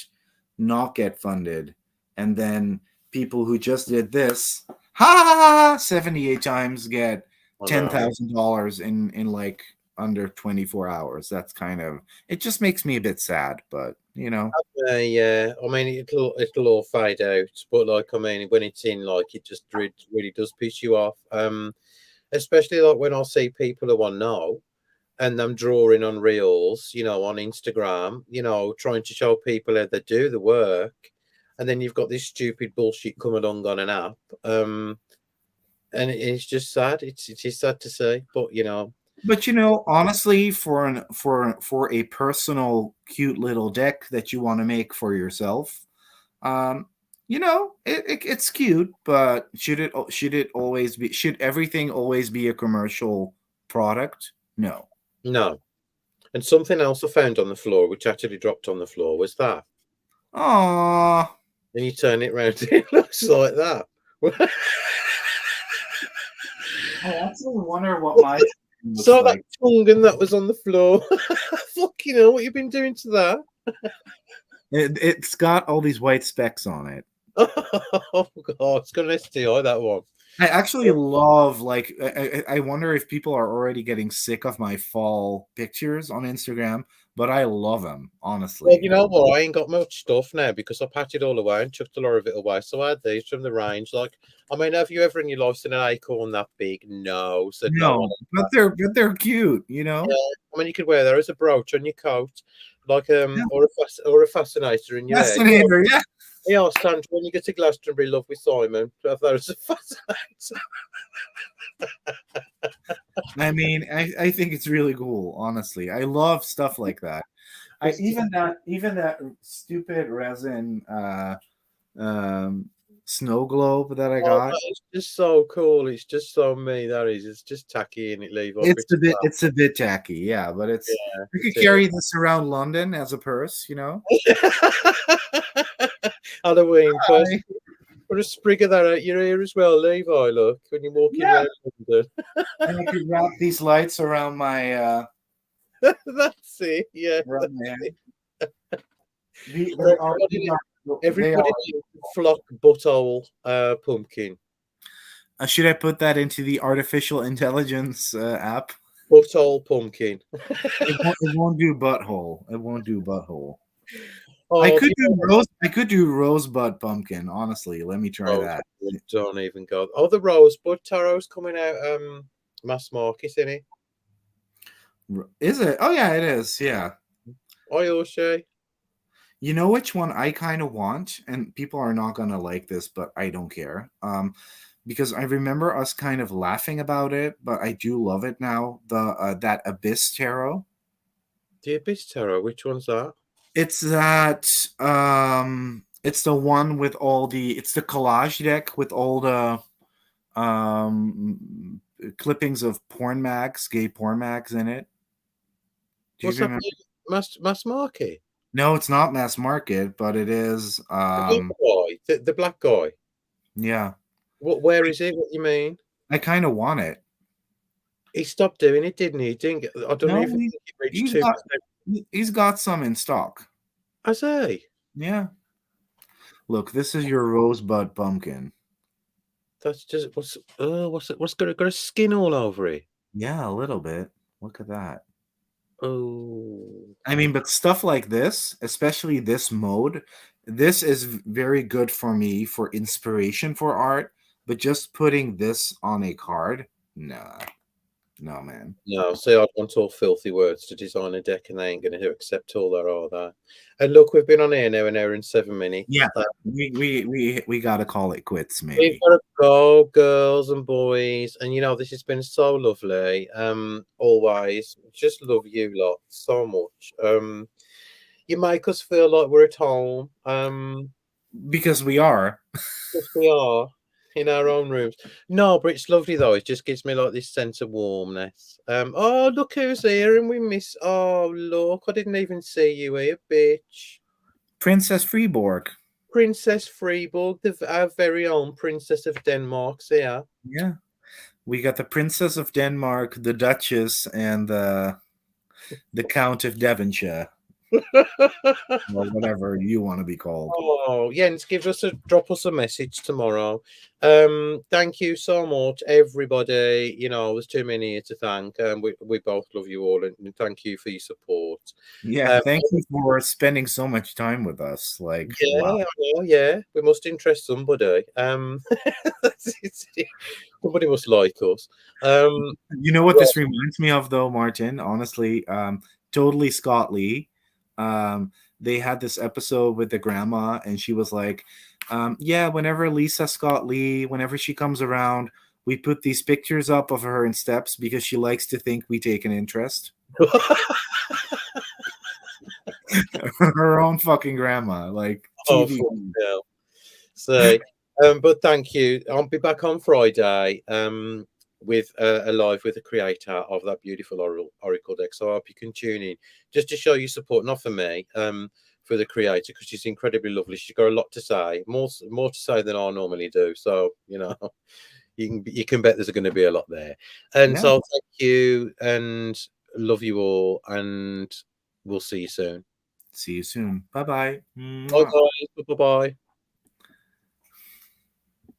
not get funded, and then people who just did this, ha, 78 times get I know. $10,000 in like under 24 hours. That's kind of, it just makes me a bit sad, but you know. Yeah, I mean, it'll all fade out, but like, I mean, when it's in, like, it just really does piss you off. Especially like when I see people who I know and I'm drawing on reels, on Instagram, trying to show people how they do the work, and then you've got this stupid bullshit coming along on an app. And it's just sad. It is sad to say, but But you know, honestly, for a personal cute little deck that you want to make for yourself, um, you know, it's cute, but should everything always be a commercial product? No. no. And something else I found on the floor, which actually dropped on the floor, was that. Aww. And you turn it around, it looks like that. I actually wonder what my looks Saw that like. tongue and that was on the floor. Fucking hell, what you been doing to that? It's got all these white specks on it. Oh god, it's got an STI, that one. I actually love like I wonder if people are already getting sick of my fall pictures on Instagram, but I love them Well, honestly. you know what? I ain't got much stuff now because I packed it all away and chucked a lot of it away. So I had these from the range. Like, I mean, have you ever in your life seen an acorn that big? No, said no one. No, but they're cute, you Yeah, know. I mean, you could wear that as a brooch on your coat, like Yeah, or a fascinator in your hair. fascinator. Yeah, Yeah, Sandra, when you get to Glastonbury, love with Simon, have that as a fascinator. I mean, I think it's really cool. Honestly, I love stuff like that. I It's just, even that stupid resin um snow globe that I oh, got. no, it's just so cool. It's just so me. That is. It's just tacky and it leave off. It's It's a bit it's a bit tacky, yeah, but it's yeah, you it could is. carry this around London as a purse, you know. Halloween purse. Hi. Put a sprig of that out your ear as well, Levi. Look, when you're walking Yeah, around London. and I could wrap these lights around my That's it. Yeah, around my that's it. hand. The, So they are everybody, these are they are. everybody needs a flock butthole pumpkin. Should I put that into the artificial intelligence app? Butthole pumpkin. It won't do butthole. It won't do butthole. I Oh, do could you do know rose. I could do rosebud pumpkin. Honestly, let me try that. Rosebud? Don't even go. Oh, the Rosebud Tarot's coming out. Mass market in it. Is it? Oh yeah, it is. Yeah. I also. You know which one I kind of want, and people are not gonna like this, but I don't care. Because I remember us kind of laughing about it, but I do love it now. The that Abyss Tarot. The Abyss Tarot. Which one's that? It's that. It's the one with all the. It's the collage deck with all the clippings of porn mags, gay porn mags in it. Do you What's that? remember? Mass market. No, it's not mass market, but it is. The black guy. The black guy. Yeah, What? Where is it? What you mean? I kind of want it. He stopped doing it, didn't he? He didn't get, I don't No, even think he reached he's two got percent. he's got some in stock. I say Yeah. Look, this is your rosebud pumpkin. that's just what's it? What's got a skin all over it? Yeah, a little bit. Look at that. Oh, I mean, but stuff like this, especially this mode, this is very good for me for inspiration for art. But just putting this on a card, nah, no, man. no, see, I'd want all filthy words to design a deck, and they ain't going to accept all that, are they? And look, we've been on here now an hour and 7 minutes. Yeah, we gotta call it quits, We've maybe. got to go, girls and boys, and this has been so lovely. Always, just love you lot so much. You make us feel like we're at home. Because we are. Yes, we are in our own rooms. No, but it's lovely though. It just gives me like this sense of warmness. Oh, look who's here, and we miss. Oh, look, I didn't even see you here, bitch. Princess Freeborg. Princess Freeborg, our very own Princess of Denmark's here. Yeah. We got the Princess of Denmark, the Duchess, and the Count of Devonshire, or whatever you want to be called. Oh, Jens, drop us a message tomorrow. Thank you so much, everybody. There's too many here to thank. We both love you all, and thank you for your support. Yeah, Um, thank you for spending so much time with us. Like, wow. yeah, I know, yeah, we must interest somebody. Somebody must like us. You know what Right. this reminds me of, though, Martin? Honestly, totally Scott Lee. They had this episode with the grandma, and she was like, "Yeah, whenever Lisa Scott Lee, whenever she comes around, we put these pictures up of her in steps because she likes to think we take an interest." Her own fucking grandma, like Oh, TV. fucking hell. So, but thank you. I'll be back on Friday with a live with the creator of that beautiful Oracle deck. So I hope you can tune in just to show your support, not for me, for the creator, because she's incredibly lovely. She's got a lot to say, more to say than I normally do. So you can bet there's going to be a lot there. And Yeah. so thank you and love you all, and we'll see you soon. See you soon. Bye bye. Bye guys. Bye bye.